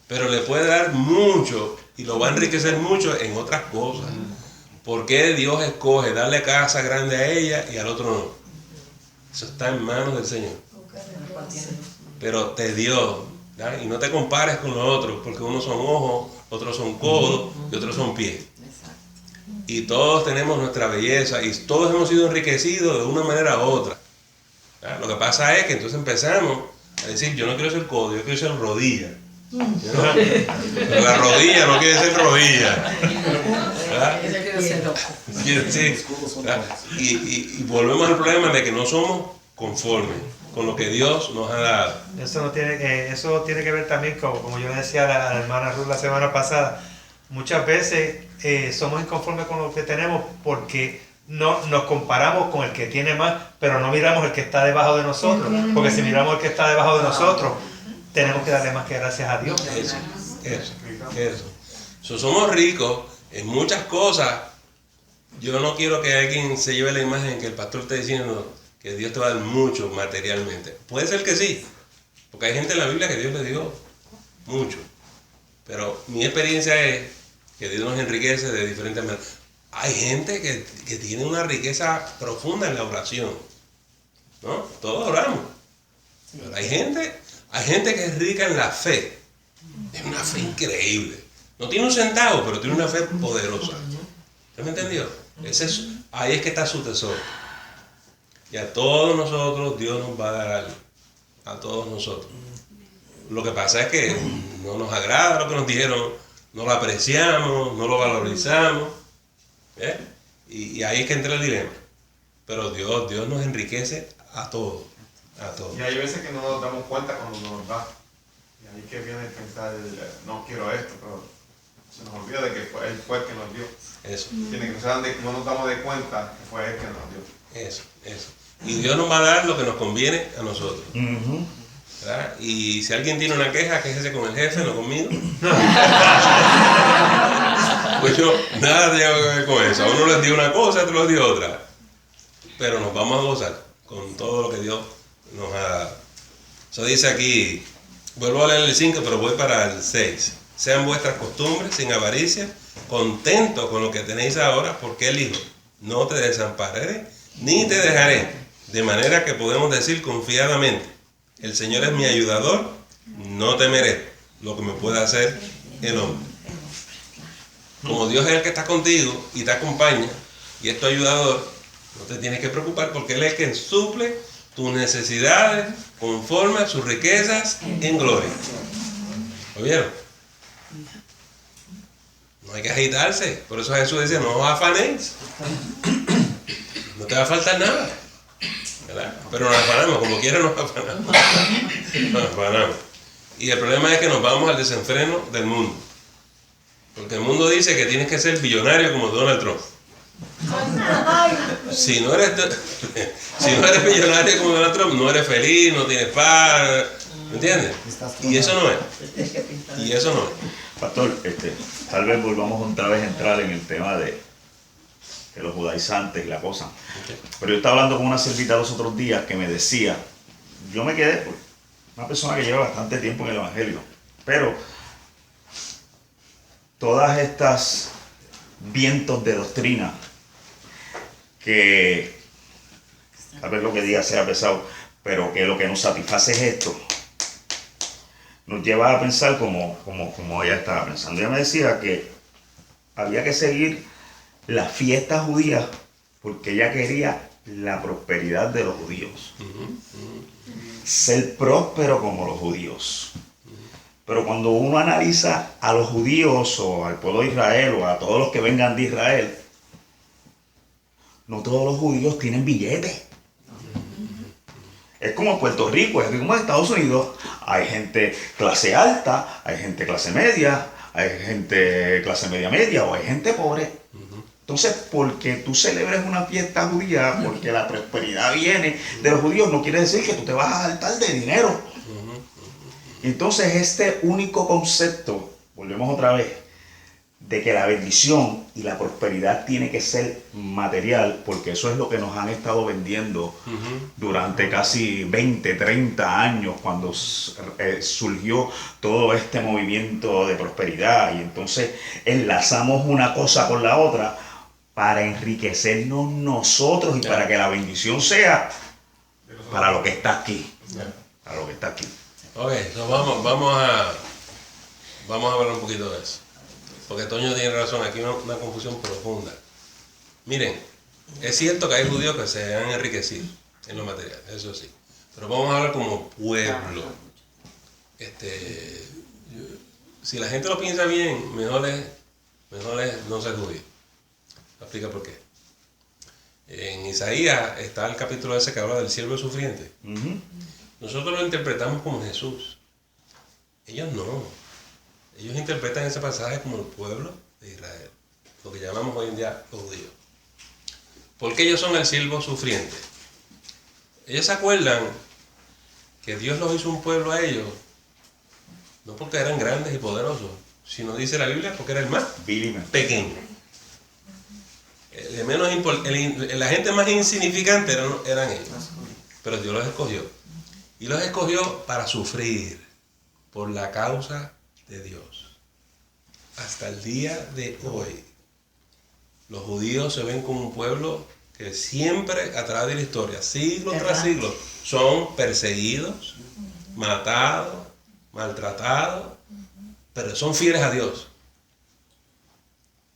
pero le puede dar mucho y lo va a enriquecer mucho en otras cosas. ¿Por qué Dios escoge darle casa grande a ella y al otro no? Eso está en manos del Señor. Pero te dio, ¿verdad? Y no te compares con los otros, porque unos son ojos, otros son codos y otros son pies. Y todos tenemos nuestra belleza y todos hemos sido enriquecidos de una manera u otra. ¿Verdad? Lo que pasa es que entonces empezamos a decir, yo no quiero ser codo, yo quiero ser rodilla. ¿no? Pero la rodilla no quiere ser rodilla. ¿Verdad? Sí, ¿verdad? Y volvemos al problema de que no somos conformes con lo que Dios nos ha dado. Eso tiene que ver también, como yo decía a la hermana Ruth la semana pasada, muchas veces somos inconformes con lo que tenemos porque no nos comparamos con el que tiene más, pero no miramos el que está debajo de nosotros, porque si miramos el que está debajo de nosotros, tenemos que darle más que gracias a Dios. Eso. Somos ricos en muchas cosas. Yo no quiero que alguien se lleve la imagen que el pastor está diciendo que Dios te va a dar mucho materialmente. Puede ser que sí, porque hay gente en la Biblia que Dios le dio mucho. Pero mi experiencia es que Dios nos enriquece de diferentes maneras. Hay gente que tiene una riqueza profunda en la oración, ¿no? Todos oramos. Pero hay gente que es rica en la fe. Es una fe increíble. No tiene un centavo, pero tiene una fe poderosa. ¿Me entendió? Ahí es que está su tesoro. Y a todos nosotros Dios nos va a dar algo. A todos nosotros. Lo que pasa es que no nos agrada lo que nos dijeron, no lo apreciamos, no lo valorizamos. ¿Eh? Y ahí es que entra el dilema. Pero Dios nos enriquece a todos. Y hay veces que no nos damos cuenta cuando nos da. Y ahí que viene el pensar, no quiero esto, pero se nos olvida de que Él fue el que nos dio. Eso. Tiene que no nos damos de cuenta que fue Él que nos dio. Eso. Y Dios nos va a dar lo que nos conviene a nosotros. ¿Verdad? Y si alguien tiene una queja, quéjese con el jefe, no conmigo. Pues yo nada tengo que ver con eso. A uno les dio una cosa, a otro les dio otra. Pero nos vamos a gozar con todo lo que Dios nos ha dado. Eso dice aquí, vuelvo a leer el 5, pero voy para el 6. Sean vuestras costumbres sin avaricia, contentos con lo que tenéis ahora, porque Él dijo, no te desampararé, ni te dejaré. De manera que podemos decir confiadamente, el Señor es mi ayudador, no temeré lo que me pueda hacer el hombre. Como Dios es el que está contigo y te acompaña y es tu ayudador, no te tienes que preocupar porque Él es quien suple tus necesidades conforme a sus riquezas en gloria. ¿Oyeron? No hay que agitarse. Por eso Jesús dice, no os afanéis. No te va a faltar nada. ¿Verdad? Pero nos afanamos, como quiera nos afanamos. Nos afanamos. Y el problema es que nos vamos al desenfreno del mundo. Porque el mundo dice que tienes que ser billonario como Donald Trump. Si no eres millonario como Donald Trump, no eres feliz, no tienes paz. ¿Me entiendes? Y eso no es. Pastor, tal vez volvamos otra vez a entrar en el tema de los judaizantes y la cosa. Pero yo estaba hablando con una servita los otros días que me decía, yo me quedé por una persona que lleva bastante tiempo en el Evangelio, pero todas estas vientos de doctrina que tal vez lo que diga sea pesado, pero que lo que nos satisface es esto, nos lleva a pensar como ella estaba pensando. Ella me decía que había que seguir la fiesta judía porque ella quería la prosperidad de los judíos. Ser próspero como los judíos. Pero cuando uno analiza a los judíos o al pueblo de Israel o a todos los que vengan de Israel, no todos los judíos tienen billetes. Es como Puerto Rico, es como Estados Unidos. Hay gente clase alta, hay gente clase media, hay gente clase media o hay gente pobre. Entonces, porque tú celebres una fiesta judía, porque la prosperidad viene de los judíos, no quiere decir que tú te vas a saltar de dinero. Entonces, este único concepto, volvemos otra vez, de que la bendición y la prosperidad tiene que ser material, porque eso es lo que nos han estado vendiendo durante casi 20, 30 años, cuando surgió todo este movimiento de prosperidad, y entonces enlazamos una cosa con la otra para enriquecernos nosotros y para que la bendición sea para lo que está aquí. Para lo que está aquí. Ok, so vamos a hablar un poquito de eso. Porque Toño tiene razón, aquí hay una confusión profunda. Miren, es cierto que hay judíos que se han enriquecido en lo material, eso sí. Pero vamos a hablar como pueblo. Si la gente lo piensa bien, mejor es no ser judío. Explica por qué. En Isaías está el capítulo ese que habla del siervo sufriente. Nosotros lo interpretamos como Jesús. Ellos no. Ellos interpretan ese pasaje como el pueblo de Israel, lo que llamamos hoy en día los judíos. Porque ellos son el siervo sufriente. Ellos se acuerdan que Dios los hizo un pueblo a ellos, no porque eran grandes y poderosos, sino dice la Biblia porque era el más pequeño. La gente más insignificante eran ellos, pero Dios los escogió. Y los escogió para sufrir por la causa de Dios. Hasta el día de hoy, los judíos se ven como un pueblo que siempre, a través de la historia, siglo tras siglo, son perseguidos, matados, maltratados, pero son fieles a Dios.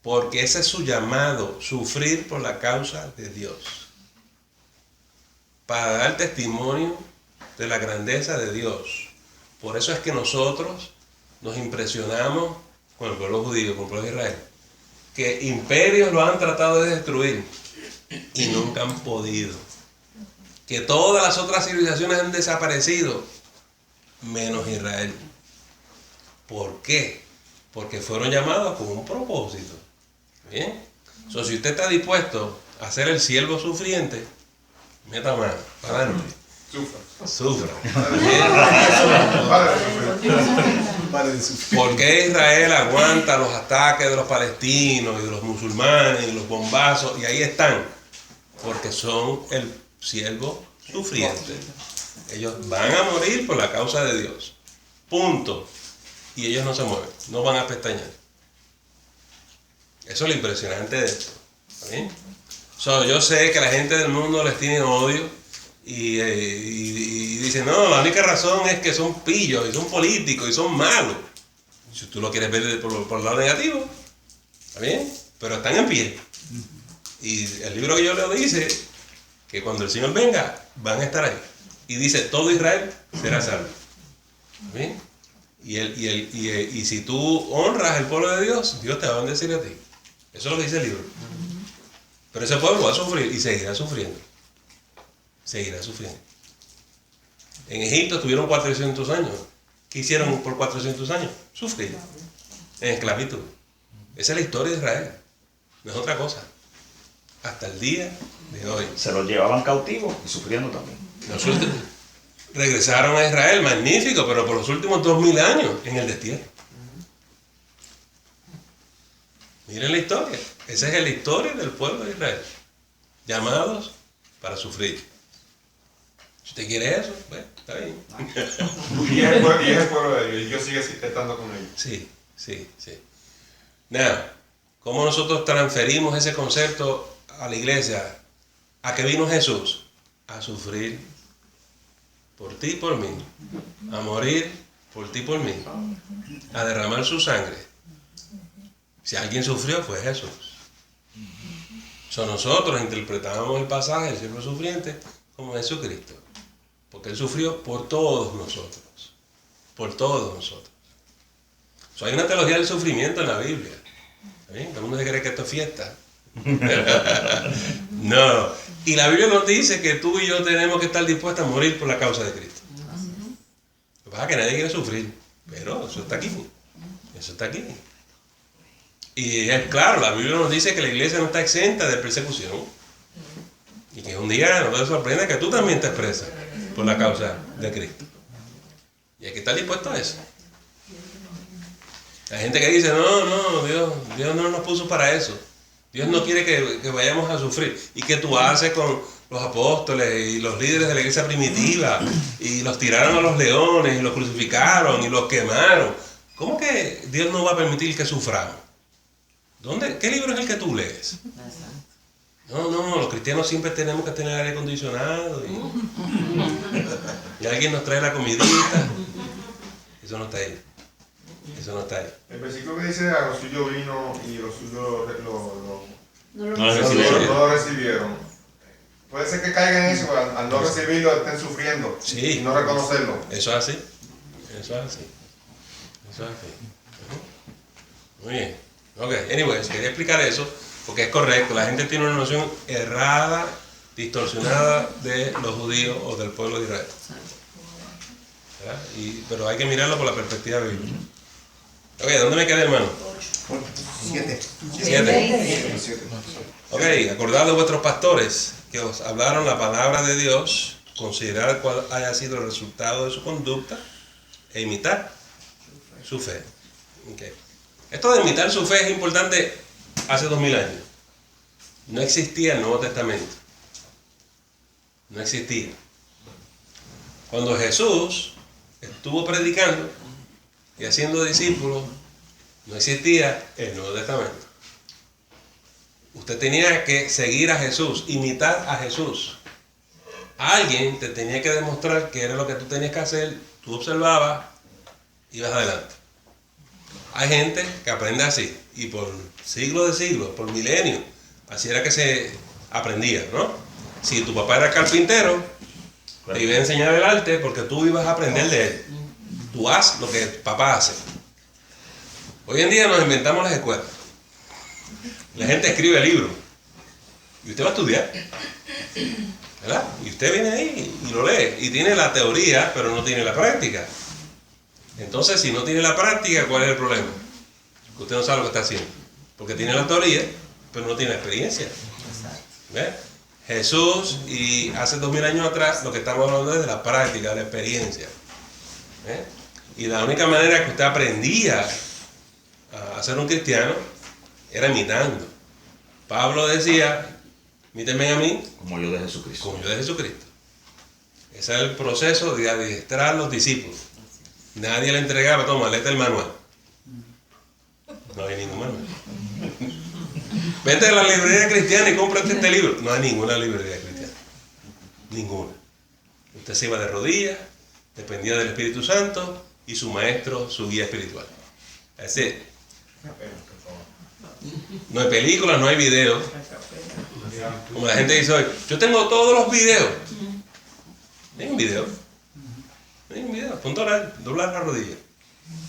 Porque ese es su llamado, sufrir por la causa de Dios. Para dar testimonio de la grandeza de Dios. Por eso es que nosotros nos impresionamos con el pueblo judío, con el pueblo de Israel. Que imperios lo han tratado de destruir y nunca han podido. Que todas las otras civilizaciones han desaparecido, menos Israel. ¿Por qué? Porque fueron llamados con un propósito. ¿Bien? Si usted está dispuesto a ser el siervo sufriente, meta mano, para adelante. Sufra. ¿Por qué Israel aguanta los ataques de los palestinos y de los musulmanes y los bombazos? Y ahí están. Porque son el siervo sufriente. Ellos van a morir por la causa de Dios. Punto. Y ellos no se mueven, no van a pestañear. Eso es lo impresionante de esto. ¿Bien? Yo sé que la gente del mundo les tiene odio y dicen, no, la única razón es que son pillos y son políticos y son malos. Si tú lo quieres ver por el lado negativo, ¿está bien? Pero están en pie. Y el libro que yo leo dice que cuando el Señor venga, van a estar ahí. Y dice, todo Israel será salvo. ¿Está bien? Y si tú honras el pueblo de Dios, Dios te va a bendecir a ti. Eso es lo que dice el libro. Pero ese pueblo va a sufrir y seguirá sufriendo. Seguirá sufriendo. En Egipto estuvieron 400 años. ¿Qué hicieron por 400 años? Sufrir. En esclavitud. Esa es la historia de Israel. No es otra cosa. Hasta el día de hoy. Se los llevaban cautivos y sufriendo también. Regresaron a Israel, magnífico, pero por los últimos 2000 años en el destierro. Miren la historia. Esa es la historia del pueblo de Israel. Llamados para sufrir. Si usted quiere eso, pues, está bien. Y es el pueblo de Dios. Y Dios sigue estando con ellos. Sí. Now, ¿cómo nosotros transferimos ese concepto a la iglesia? ¿A qué vino Jesús? A sufrir por ti y por mí. A morir por ti y por mí. A derramar su sangre. Si alguien sufrió, fue Jesús. Nosotros interpretábamos el pasaje del siervo sufriente como Jesucristo. Porque Él sufrió por todos nosotros. Por todos nosotros. Hay una teología del sufrimiento en la Biblia. Todo el mundo se cree que esto es fiesta. No. Y la Biblia nos dice que tú y yo tenemos que estar dispuestos a morir por la causa de Cristo. Lo que pasa es que nadie quiere sufrir. Pero eso está aquí. Eso está aquí. Y es claro, la Biblia nos dice que la iglesia no está exenta de persecución. Y que un día no te sorprenda que tú también te expresas por la causa de Cristo. Y hay que estar dispuesto a eso. Hay gente que dice, no, Dios no nos puso para eso. Dios no quiere que vayamos a sufrir. ¿Y qué tú haces con los apóstoles y los líderes de la iglesia primitiva? Y los tiraron a los leones y los crucificaron y los quemaron. ¿Cómo que Dios no va a permitir que suframos? ¿Qué libro es el que tú lees? No, los cristianos siempre tenemos que tener aire acondicionado y alguien nos trae la comidita. Eso no está ahí. Eso no está ahí. El versículo que dice, a los suyos vino y los suyos no lo recibieron. Puede ser que caigan en eso, al no recibirlo estén sufriendo y no reconocerlo. Eso es así. Eso es así. Muy bien. Ok, anyways, quería explicar eso porque es correcto. La gente tiene una noción errada, distorsionada de los judíos o del pueblo de Israel. ¿Verdad? Pero hay que mirarlo por la perspectiva bíblica. Ok, ¿dónde me quedé, hermano? 7. Ok, acordad de vuestros pastores que os hablaron la palabra de Dios, considerar cuál haya sido el resultado de su conducta e imitar su fe. Okay. Esto de imitar su fe es importante hace 2000 años. No existía el Nuevo Testamento. No existía. Cuando Jesús estuvo predicando y haciendo discípulos, no existía el Nuevo Testamento. Usted tenía que seguir a Jesús, imitar a Jesús. Alguien te tenía que demostrar que era lo que tú tenías que hacer, tú observabas, ibas adelante. Hay gente que aprende así, y por siglos de siglos, por milenios, así era que se aprendía, ¿no? Si tu papá era carpintero, te iba a enseñar el arte porque tú ibas a aprender de él. Tú haz lo que el papá hace. Hoy en día nos inventamos las escuelas. La gente escribe libros y usted va a estudiar, ¿verdad? Y usted viene ahí y lo lee y tiene la teoría, pero no tiene la práctica. Entonces, si no tiene la práctica, ¿cuál es el problema? Que usted no sabe lo que está haciendo, porque tiene la teoría, pero no tiene la experiencia. ¿Ves? Jesús, y hace 2000 años atrás, lo que estamos hablando es de la práctica, de la experiencia. ¿Ves? Y la única manera que usted aprendía a ser un cristiano era imitando. Pablo decía, imítenme a mí como yo de Jesucristo. Como yo de Jesucristo. Ese es el proceso de adiestrar a los discípulos. Nadie le entregaba, toma, léete el manual. No hay ningún manual. Vete a la librería cristiana y cómprate este libro. No hay ninguna librería cristiana. Ninguna. Usted se iba de rodillas, dependía del Espíritu Santo y su maestro, su guía espiritual. Es decir, no hay películas, no hay videos. Como la gente dice hoy, yo tengo todos los videos. No hay un video. No hay un video. Punto oral, doblar la rodilla.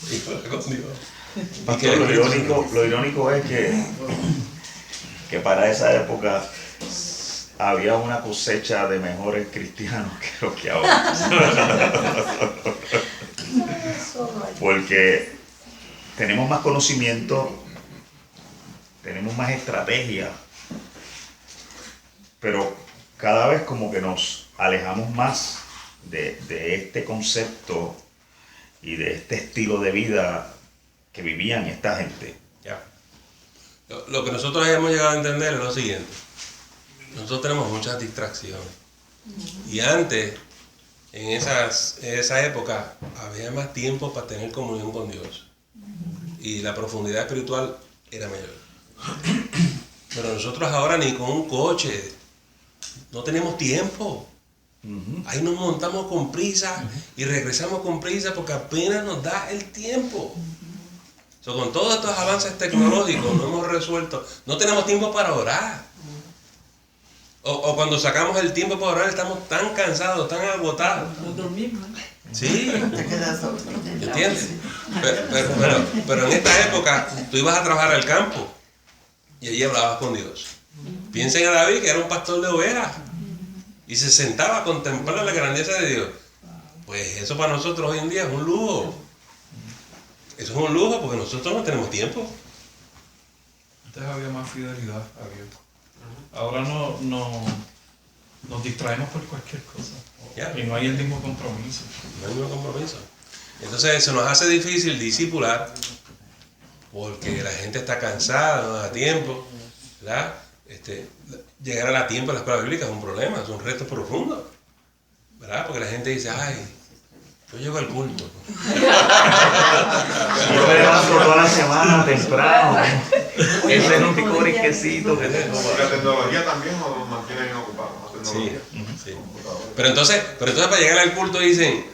Y con Dios. Pastor, lo irónico es que para esa época había una cosecha de mejores cristianos que los que ahora. Porque tenemos más conocimiento, tenemos más estrategia, pero cada vez como que nos alejamos más de este concepto y de este estilo de vida que vivían esta gente. Ya. Lo que nosotros hemos llegado a entender es lo siguiente. Nosotros tenemos muchas distracciones. Y antes, en esa época, había más tiempo para tener comunión con Dios. Y la profundidad espiritual era mayor. Pero nosotros ahora ni con un coche, no tenemos tiempo. Ahí nos montamos con prisa y regresamos con prisa porque apenas nos da el tiempo. Con todos estos avances tecnológicos no hemos resuelto, no tenemos tiempo para orar. O cuando sacamos el tiempo para orar estamos tan cansados, tan agotados. Sí, ¿entiendes? Pero en esta época tú ibas a trabajar al campo y allí hablabas con Dios. Piensen a David, que era un pastor de ovejas y se sentaba a contemplar la grandeza de Dios. Pues eso para nosotros hoy en día es un lujo. Eso es un lujo porque nosotros no tenemos tiempo. Antes había más fidelidad a Dios. Ahora nos distraemos por cualquier cosa. Y no hay el mismo compromiso. No hay el mismo compromiso. Entonces se nos hace difícil discipular porque la gente está cansada, no da tiempo. ¿Verdad? Llegar a tiempo a la escuela bíblica es un problema, es un reto profundo. ¿Verdad? Porque la gente dice, ay, yo llego al culto. Yo me levanto toda la semana temprano. Ese es un picor y quesito que tengo. La tecnología también nos mantiene bien ocupados. Sí. Pero entonces para llegar al culto dicen,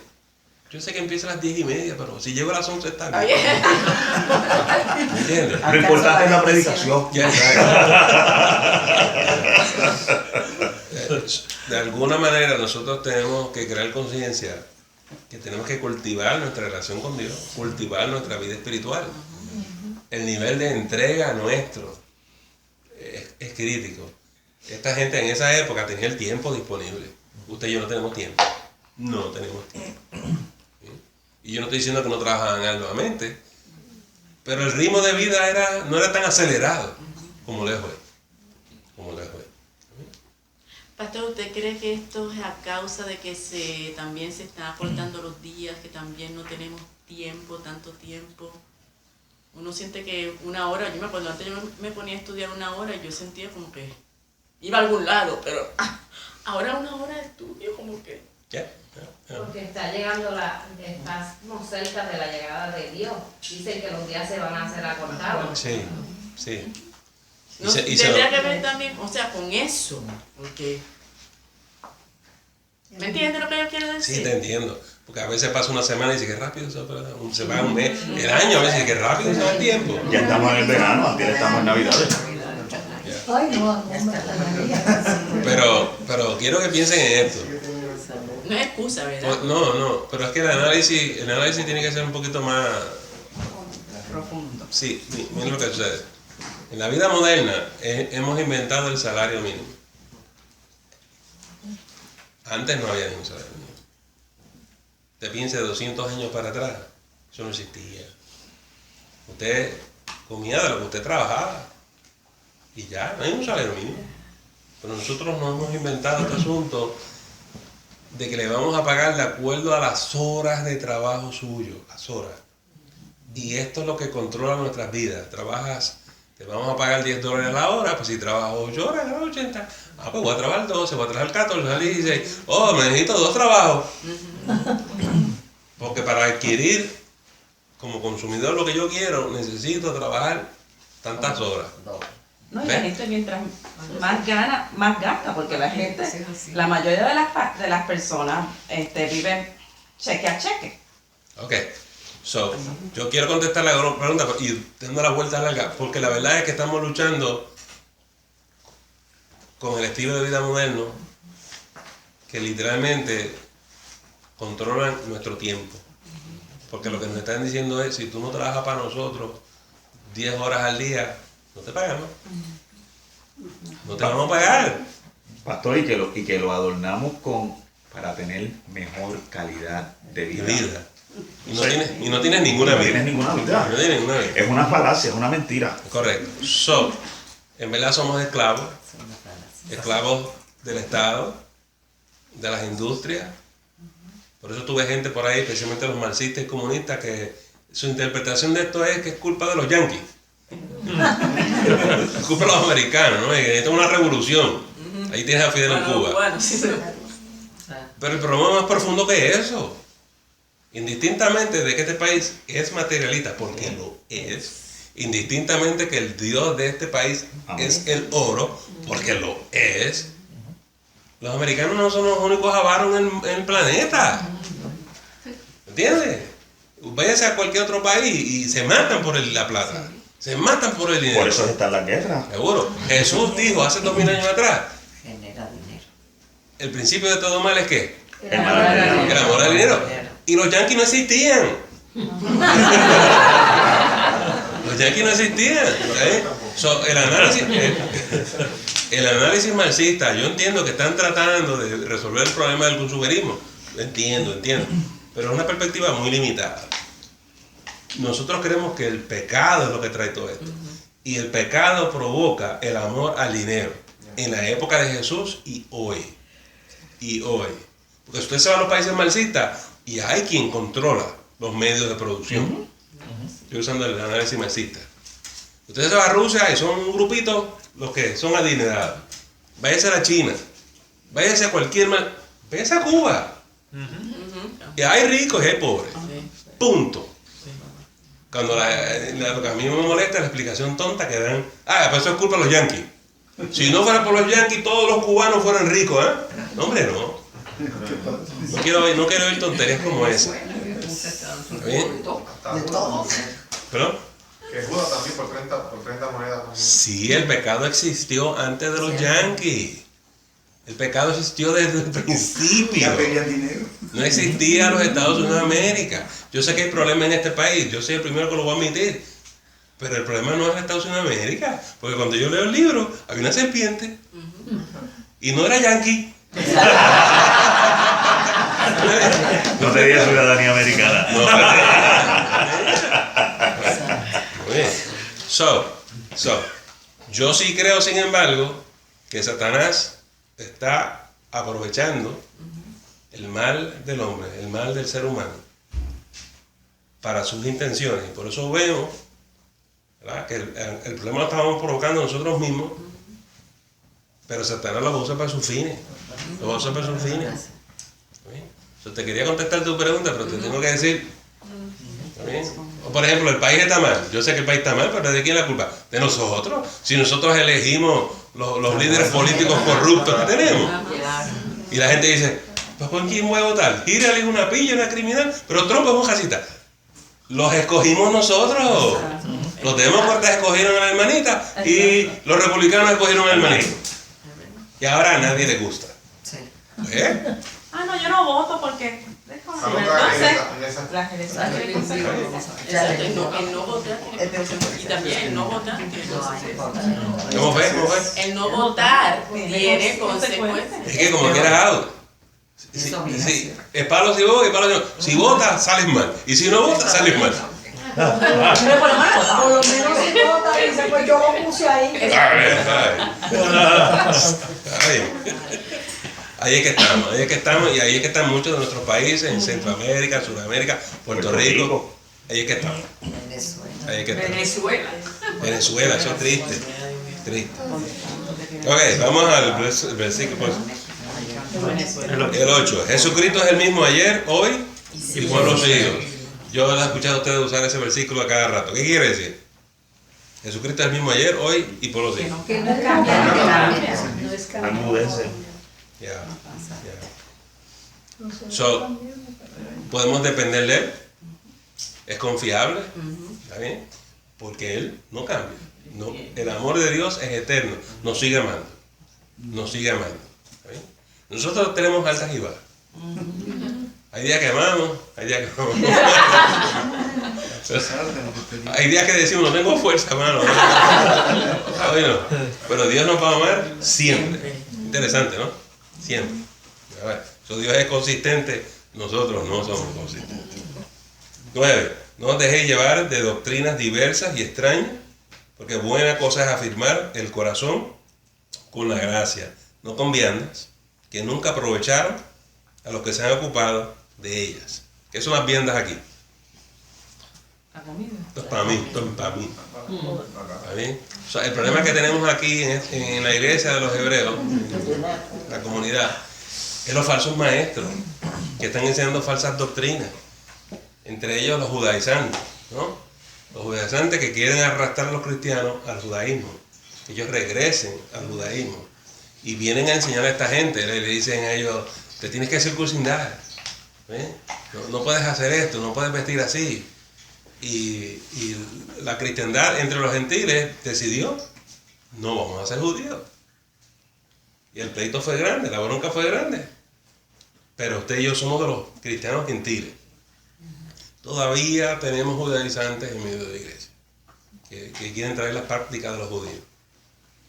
yo sé que empieza a las 10:30, pero si llego a las 11 está bien. ¿Me entiendes? Lo importante es la predicación. De alguna manera nosotros tenemos que crear conciencia que tenemos que cultivar nuestra relación con Dios, cultivar nuestra vida espiritual. El nivel de entrega nuestro es crítico. Esta gente en esa época tenía el tiempo disponible. Usted y yo no tenemos tiempo. No tenemos tiempo. ¿Sí? Y yo no estoy diciendo que no trabajaban arduamente, pero el ritmo de vida no era tan acelerado como lo es hoy. Pastor, ¿usted cree que esto es a causa de que también se están acortando los días, que también no tenemos tanto tiempo? Uno siente que una hora, yo me acuerdo, antes yo me ponía a estudiar una hora y yo sentía como que iba a algún lado, pero ahora una hora de estudio como que... Porque estamos cerca de la llegada de Dios. Dicen que los días se van a hacer acortados. Sí. No, tendría que ver también, o sea, con eso, porque... ¿Me entiendes lo que yo quiero decir? Sí, te entiendo. Porque a veces pasa una semana y dice que rápido se va un mes, el año, a veces que rápido se va el tiempo. Ya estamos en el verano, antes estamos en Navidades. Ay, no, pero quiero que piensen en esto. No es excusa, ¿verdad? No, pero es que el análisis tiene que ser un poquito más profundo. Sí, miren lo que sucede. En la vida moderna hemos inventado el salario mínimo. Antes no había ningún salario mínimo. Usted piense de 200 años para atrás, eso no existía. Usted comía de lo que usted trabajaba y ya, no hay un salario mínimo. Pero nosotros nos hemos inventado este asunto de que le vamos a pagar de acuerdo a las horas de trabajo suyo, las horas. Y esto es lo que controla nuestras vidas. Trabajas, te vamos a pagar $10 a la hora, pues si trabajas 8 horas, ganas 80. Pues voy a trabajar 12, voy a trabajar 14, voy a trabajar 16. Me necesito 2 trabajos. Porque para adquirir como consumidor lo que yo quiero, necesito trabajar tantas horas. No, y la gente mientras más gana, más gasta, porque la gente, la mayoría de las personas viven cheque a cheque. Ok, yo quiero contestar la pregunta y dando la vuelta larga, porque la verdad es que estamos luchando con el estilo de vida moderno que literalmente controlan nuestro tiempo. Porque lo que nos están diciendo es, si tú no trabajas para nosotros 10 horas al día, no te pagamos. No te vamos a pagar. Pastor, y que lo adornamos para tener mejor calidad de vida. Y no tienes ninguna vida. No tienes ninguna vida. Es una falacia, es una mentira. Correcto. En verdad somos esclavos. Esclavos del Estado, de las industrias. Por eso tuve gente por ahí, especialmente los marxistas y comunistas, que su interpretación de esto es que es culpa de los yanquis. Es culpa de los americanos, ¿no? Esto es una revolución. Ahí tienes a Fidel en Cuba. Pero el problema es más profundo que eso. Indistintamente de que este país es materialista, porque lo es, indistintamente que el Dios de este país es el oro, porque lo es, los americanos no son los únicos avaros en el planeta. ¿Entiendes? Váyase a cualquier otro país y se matan por la plata. Se matan por el dinero. Por eso están las guerras. Seguro. Jesús dijo hace 2000 años atrás, genera dinero. El principio de todo mal es ¿qué? El amor al dinero. Y los yanquis no existían. Los yanquis no existían. El análisis marxista, yo entiendo que están tratando de resolver el problema del consumerismo. Entiendo. Pero es una perspectiva muy limitada. Nosotros creemos que el pecado es lo que trae todo esto. Y el pecado provoca el amor al dinero. En la época de Jesús y hoy. Porque usted se va a los países marxistas y hay quien controla los medios de producción. Estoy usando el análisis marxista. Usted se va a Rusia y son un grupito los que son adinerados. Váyase a China. Váyase a váyase a Cuba. Y hay ricos y hay pobres. Punto. Cuando lo que a mí me molesta es la explicación tonta que dan. Pues eso es culpa de los yanquis. Si no fuera por los yanquis, todos los cubanos fueran ricos, No, hombre, no. No quiero oír tonterías como esa. ¿Está bien? ¿Perdón? Que Judas también por 30 monedas. Sí, el pecado existió antes de los yanquis. El pecado existió desde el principio. Ya pedían dinero. No existía los Estados Unidos de América. Yo sé que hay problemas en este país, yo soy el primero que lo voy a admitir. Pero el problema no es los Estados Unidos de América. Porque cuando yo leo el libro, había una serpiente. Y no era yankee. No tenía ciudadanía americana. No. Muy bien. Yo sí creo, sin embargo, que Satanás está aprovechando el mal del hombre, el mal del ser humano, para sus intenciones. Y por eso vemos, ¿verdad?, que el problema lo estamos provocando nosotros mismos, pero Satanás lo usa para sus fines. Lo va a usar para sus fines. Te quería contestar tu pregunta, pero te tengo que decir. O por ejemplo, el país está mal. Yo sé que el país está mal, pero ¿de quién es la culpa? De nosotros. Si nosotros elegimos los líderes políticos corruptos que tenemos. Y la gente dice, pues ¿con quién voy a votar? Hillary es una pilla, una criminal, pero Trump es un jacita. Los escogimos nosotros. Los demócratas escogieron a la hermanita y los republicanos escogieron al hermanito. Y ahora a nadie le gusta. ¿Eh? Ah, no, yo no voto porque... Entonces, las elecciones... El no votar tiene consecuencias. Y también el no votar tiene consecuencias. ¿Cómo fue? El no votar tiene consecuencias. Es que como quieras algo. Sí, es palo si votas y palo si no. Si votas, sales mal. Y si no votas, sales mal. Por lo menos si vota, dice, pues yo lo puse ahí. Ahí es que estamos, y ahí es que están muchos de nuestros países, en Centroamérica, Sudamérica, Puerto Rico. Ahí es que estamos. Ahí es que estamos. Venezuela, eso es triste. Ok, vamos al versículo. El 8. Jesucristo es el mismo ayer, hoy y por los siglos. Yo he escuchado a ustedes usar ese versículo a cada rato. ¿Qué quiere decir? Jesucristo es el mismo ayer, hoy y por los siglos. Que no cambia. Podemos depender de Él. Es confiable. ¿Está bien? Porque Él no cambia. No, el amor de Dios es eterno. Nos sigue amando. ¿Está bien? Nosotros tenemos altas y bajas. Hay días que amamos, hay días que no. Hay días que decimos, no tengo fuerza, mano. Bueno, pero Dios nos va a amar siempre. Interesante, ¿no? Siempre. A ver, Dios es consistente, nosotros no somos consistentes. 9. No os dejéis llevar de doctrinas diversas y extrañas, porque buena cosa es afirmar el corazón con la gracia, no con viandas, que nunca aprovecharon a los que se han ocupado de ellas. ¿Qué son las viandas aquí? La comida. Esto es para mí, esto es para mí. ¿Está bien? O sea, el problema que tenemos aquí en la iglesia de los hebreos, en la comunidad, es los falsos maestros que están enseñando falsas doctrinas. Entre ellos los judaizantes, ¿no? Los judaizantes que quieren arrastrar a los cristianos al judaísmo. Que ellos regresen al judaísmo. Y vienen a enseñar a esta gente, le dicen a ellos, te tienes que circuncidar. No puedes hacer esto, no puedes vestir así. Y la cristiandad entre los gentiles decidió, no vamos a ser judíos. Y el pleito fue grande, la bronca fue grande. Pero usted y yo somos de los cristianos gentiles. Todavía tenemos judaizantes en medio de la iglesia que quieren traer las prácticas de los judíos.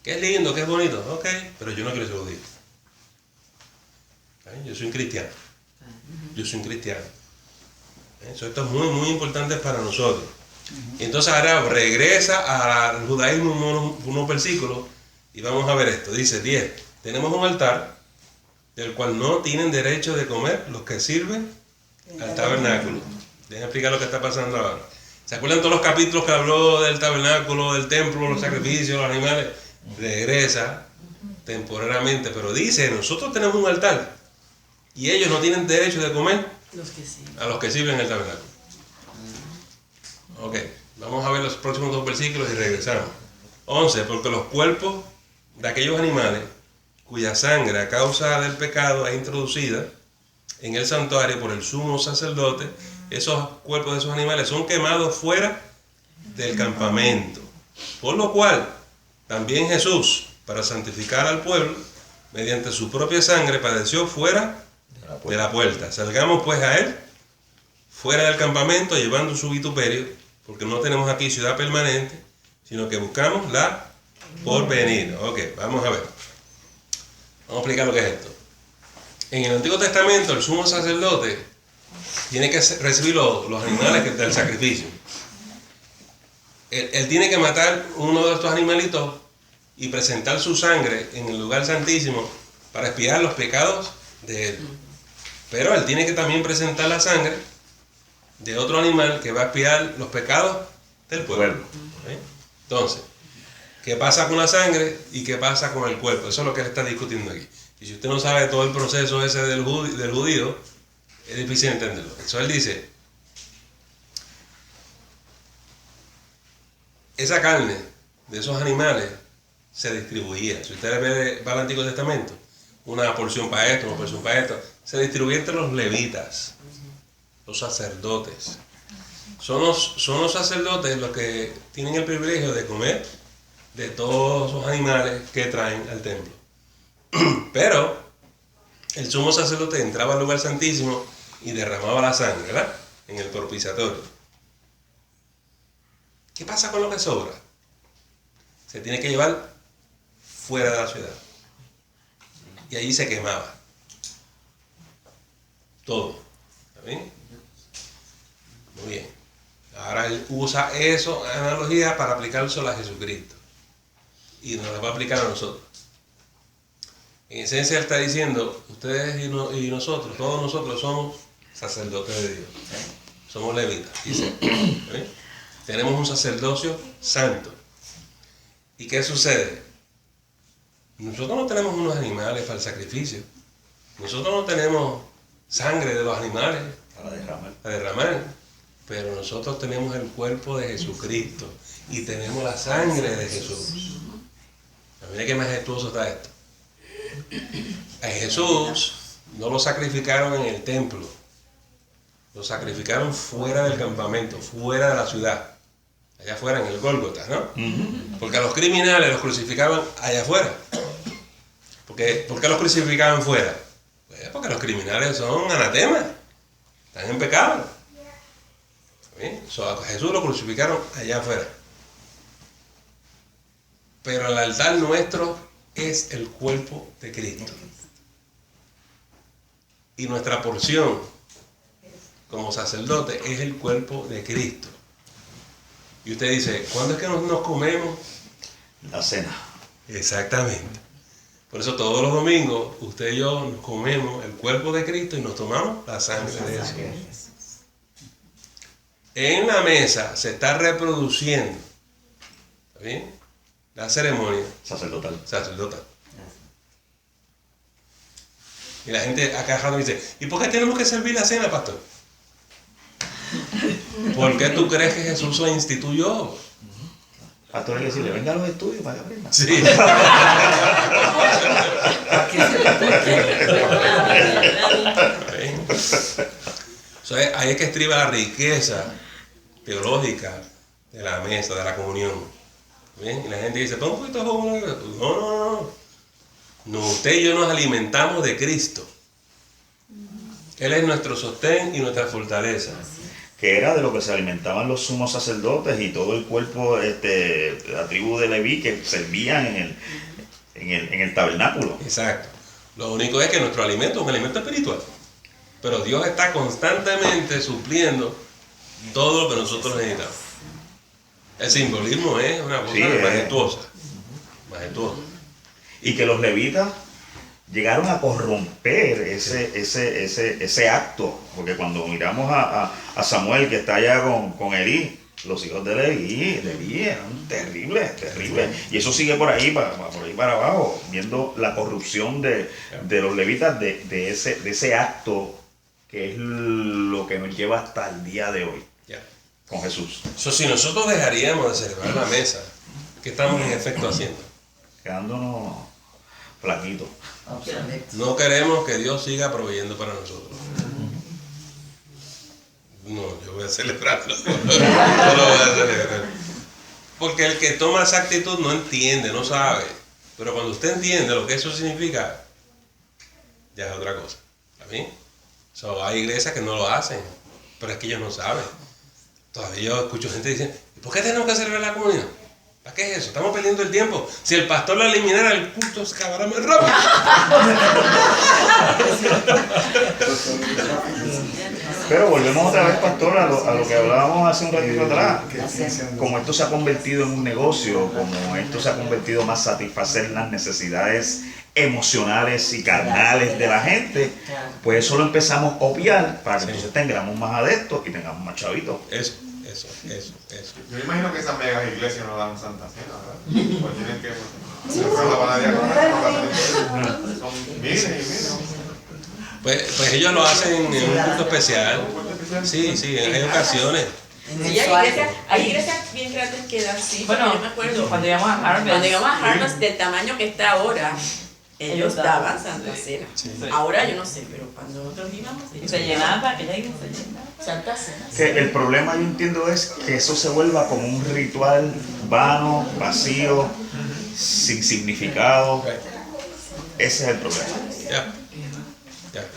Que es lindo, que es bonito, ok, pero yo no quiero ser judío. Yo soy un cristiano. Esto es muy, muy importante para nosotros. Y entonces ahora regresa al judaísmo unos versículos y vamos a ver esto. Dice 10. Tenemos un altar del cual no tienen derecho de comer los que sirven al tabernáculo. Déjenme explicar lo que está pasando ahora. ¿Se acuerdan todos los capítulos que habló del tabernáculo, del templo, los sacrificios, los animales? Regresa temporalmente, pero dice, nosotros tenemos un altar y ellos no tienen derecho de comer a los que sirven el tabernáculo. Ok, vamos a ver los próximos dos versículos y regresamos. 11. Porque los cuerpos de aquellos animales cuya sangre a causa del pecado es introducida en el santuario por el sumo sacerdote, esos cuerpos de esos animales son quemados fuera del campamento. Por lo cual, también Jesús, para santificar al pueblo, mediante su propia sangre padeció fuera de la puerta. Salgamos pues a él, fuera del campamento, llevando su vituperio, porque no tenemos aquí ciudad permanente, sino que buscamos la porvenir. Ok, vamos a ver. Vamos a explicar lo que es esto. En el Antiguo Testamento, el sumo sacerdote tiene que recibir los animales del sacrificio. Él tiene que matar uno de estos animalitos y presentar su sangre en el lugar santísimo para expiar los pecados de él. Pero él tiene que también presentar la sangre de otro animal que va a expiar los pecados del pueblo. ¿Okay? Entonces, ¿qué pasa con la sangre y qué pasa con el cuerpo? Eso es lo que él está discutiendo aquí. Y si usted no sabe todo el proceso ese del judío, es difícil entenderlo. Eso él dice, esa carne de esos animales se distribuía. Si usted va al Antiguo Testamento, una porción para esto, una porción para esto, se distribuía entre los levitas, los sacerdotes. Son los sacerdotes los que tienen el privilegio de comer de todos esos animales que traen al templo. Pero el sumo sacerdote entraba al lugar santísimo y derramaba la sangre, ¿verdad? En el propiciatorio. ¿Qué pasa con lo que sobra? Se tiene que llevar fuera de la ciudad. Y allí se quemaba. Todo. ¿Está bien? Muy bien. Ahora él usa eso, analogía, para aplicárselo a Jesucristo. Y nos la va a aplicar a nosotros. En esencia él está diciendo, ustedes y nosotros, todos nosotros somos sacerdotes de Dios. Somos levitas. Dice, ¿eh? Tenemos un sacerdocio santo. ¿Y qué sucede? Nosotros no tenemos unos animales para el sacrificio. Nosotros no tenemos sangre de los animales para derramar. Pero nosotros tenemos el cuerpo de Jesucristo y tenemos la sangre de Jesús. Mira qué majestuoso está esto. A Jesús no lo sacrificaron en el templo, lo sacrificaron fuera del campamento, fuera de la ciudad, allá afuera en el Gólgota, ¿no? Porque a los criminales los crucificaban allá afuera. ¿Por qué los crucificaban fuera? Pues porque los criminales son anatemas, están en pecado. A Jesús lo crucificaron allá afuera. Pero el altar nuestro es el cuerpo de Cristo. Y nuestra porción como sacerdote es el cuerpo de Cristo. Y usted dice, ¿cuándo es que nos comemos? La cena. Exactamente. Por eso todos los domingos usted y yo nos comemos el cuerpo de Cristo y nos tomamos la sangre de Jesús. En la mesa se está reproduciendo, ¿está bien?, la ceremonia sacerdotal. Y la gente acá me dice, ¿y por qué tenemos que servir la cena, pastor? ¿Por qué tú crees que Jesús la instituyó? Pastor, le decirle, venga a los estudios para que aprenda. Sí. Ahí es que estriba la riqueza teológica de la mesa, de la comunión. ¿Bien? Y la gente dice, pon un poquito de jugo. No, usted y yo nos alimentamos de Cristo. Él es nuestro sostén y nuestra fortaleza. Que era de lo que se alimentaban los sumos sacerdotes y todo el cuerpo, la tribu de Leví, que servían en el tabernáculo. Exacto. Lo único es que nuestro alimento es un alimento espiritual. Pero Dios está constantemente supliendo todo lo que nosotros necesitamos. El simbolismo es una cosa majestuosa. Y que los levitas llegaron a corromper ese acto, porque cuando miramos a Samuel que está allá con Elí, los hijos de Leví eran terribles. Y eso sigue por ahí para abajo, viendo la corrupción de los levitas de ese acto que es lo que nos lleva hasta el día de hoy. Con Jesús. Si nosotros dejaríamos de celebrar la mesa, ¿qué estamos en efecto haciendo? Quedándonos flaquitos. No queremos que Dios siga proveyendo para nosotros. No, yo voy a celebrarlo. No lo voy a celebrar. Porque el que toma esa actitud no entiende, no sabe. Pero cuando usted entiende lo que eso significa, ya es otra cosa. ¿Está bien? Hay iglesias que no lo hacen, pero es que ellos no saben. Todavía yo escucho gente diciendo, ¿por qué tenemos que celebrar la comunión? ¿Para qué es eso? Estamos perdiendo el tiempo. Si el pastor la eliminara, el culto se acabará más rápido. Pero volvemos otra vez, pastor, a lo que hablábamos hace un ratito atrás. Como esto se ha convertido en un negocio, como esto se ha convertido más satisfacer las necesidades emocionales y carnales de la gente, pues eso lo empezamos a obviar para que entonces tengamos más adeptos y tengamos más chavitos. Eso. Yo imagino que esas megas iglesias no dan Santa Cena, ¿verdad? Pues tienen que hacer la panadería son miles y miles. Pues ellos lo hacen en un culto especial. Sí, hay ocasiones. Sí, hay iglesias bien grandes que dan, sí. Bueno, yo me acuerdo. cuando llegamos a Harvest. Cuando llegamos a Harvest, del tamaño que está ahora, ellos daban Santa Cena. Sí. Ahora yo no sé, pero cuando nosotros íbamos, se llenaba, aquella iglesia se llenaba. Santa Cena. Que el problema, yo entiendo, es que eso se vuelva como un ritual vano, vacío, sin significado. Ese es el problema. Ya.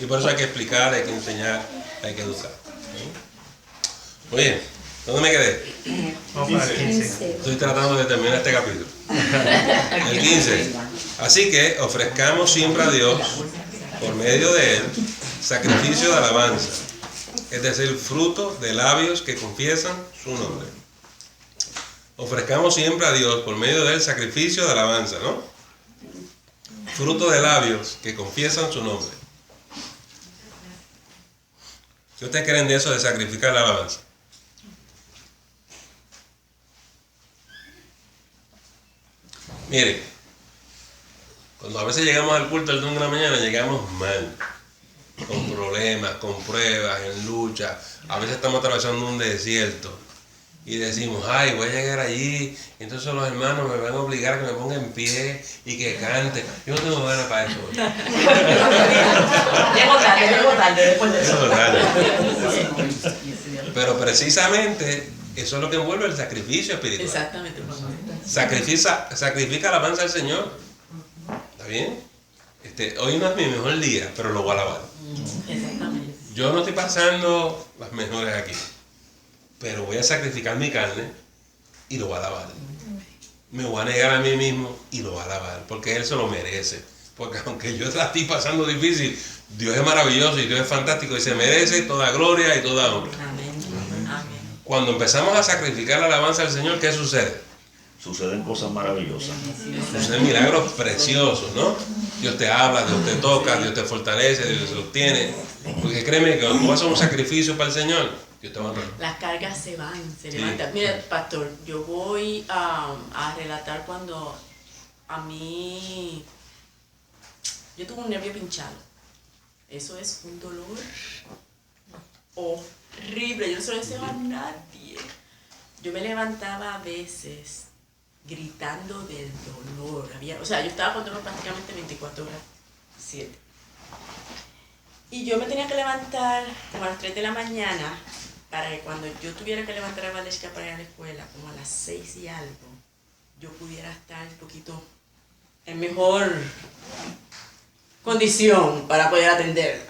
Y por eso hay que explicar, hay que enseñar, hay que educar. Muy bien, ¿dónde me quedé? Estoy tratando de terminar este capítulo. El 15. Así que ofrezcamos siempre a Dios, por medio de Él, sacrificio de alabanza, es decir, fruto de labios que confiesan su nombre. Ofrezcamos siempre a Dios, por medio de Él, sacrificio de alabanza, ¿no? Fruto de labios que confiesan su nombre. ¿Qué ustedes creen de eso de sacrificar la alabanza? Miren, cuando a veces llegamos al culto el domingo de la mañana, llegamos mal, con problemas, con pruebas, en lucha. A veces estamos atravesando un desierto y decimos, ay, voy a llegar allí, entonces los hermanos me van a obligar a que me ponga en pie y que cante. Yo no tengo ganas para eso. Llego tarde después de eso. Pero precisamente eso es lo que envuelve el sacrificio espiritual. Exactamente. Sacrifica alabanza al Señor. ¿Está bien? Hoy no es mi mejor día, pero lo voy a alabar. Exactamente. Yo no estoy pasando las mejores aquí, pero voy a sacrificar mi carne y lo voy a alabar. Me voy a negar a mí mismo y lo voy a alabar, porque Él se lo merece. Porque aunque yo la estoy pasando difícil, Dios es maravilloso y Dios es fantástico y se merece toda gloria y toda honra. Amén. Cuando empezamos a sacrificar la alabanza al Señor, ¿qué sucede? Suceden cosas maravillosas. Suceden milagros preciosos, ¿no? Dios te habla, Dios te toca, Dios te fortalece, Dios te sostiene. Porque créeme que cuando tú vas a un sacrificio para el Señor, Dios te va a honrar. Las cargas se van, se Sí. levantan. Mira, pastor, yo voy a relatar cuando a mí... Yo tuve un nervio pinchado. Eso es un dolor horrible. Yo no se lo deseo a nadie. Yo me levantaba a veces gritando del dolor. Yo estaba con dolor prácticamente 24/7. Y yo me tenía que levantar como a las 3 de la mañana para que cuando yo tuviera que levantar a Valesca para ir a la escuela, como a las 6 y algo, yo pudiera estar un poquito en mejor condición para poder atenderla.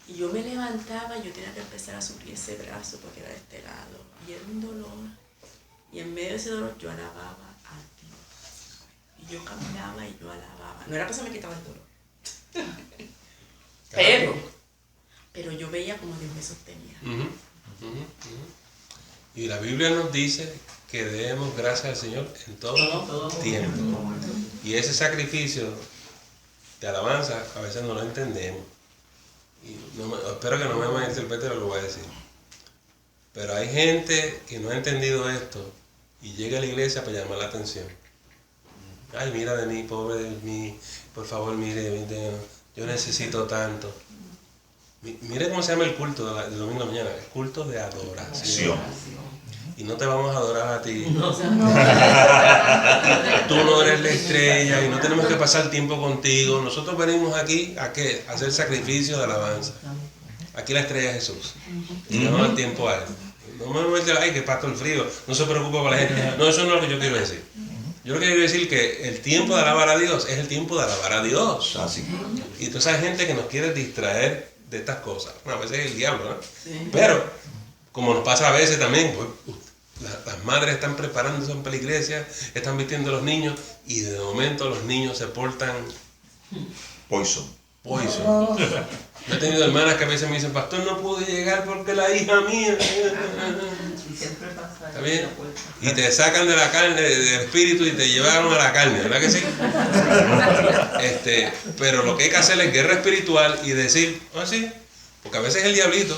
Y yo me levantaba y yo tenía que empezar a subir ese brazo porque era de este lado. Y era un dolor. Y en medio de ese dolor yo alababa a Dios. Y yo caminaba y yo alababa. No era que se me quitaba el dolor. Pero yo veía como Dios me sostenía. Y la Biblia nos dice que demos gracias al Señor en todo tiempo. Y ese sacrificio de alabanza a veces no lo entendemos. Y espero que no me malinterprete lo que voy a decir. Pero hay gente que no ha entendido esto y llega a la iglesia para llamar la atención. Ay, mira de mí, pobre de mí, por favor, mire, yo necesito tanto. Mire cómo se llama el culto del domingo de la mañana, el culto de adoración. Y no te vamos a adorar a ti. Tú no eres la estrella y no tenemos que pasar tiempo contigo. Nosotros venimos aquí ¿a qué? A hacer sacrificio de alabanza. Aquí la estrella es Jesús. Y no damos el tiempo a Él. No me voy a decir, ay, que pastor frío, no se preocupa por la gente. No, eso no es lo que yo quiero decir. Yo lo que quiero decir que el tiempo de alabar a Dios es el tiempo de alabar a Dios. Así. Y toda esa gente que nos quiere distraer de estas cosas. Bueno, a veces es el diablo, ¿no? Sí. Pero, como nos pasa a veces también, pues, las madres están preparándose para la iglesia, están vistiendo a los niños y de momento los niños se portan Poison. Yo he tenido hermanas que a veces me dicen, pastor, no pude llegar porque la hija mía. ¿Está bien? Y te sacan de la carne, del espíritu y te llevaron a la carne, ¿verdad que sí? Pero lo que hay que hacer es guerra espiritual y decir, sí, porque a veces es el diablito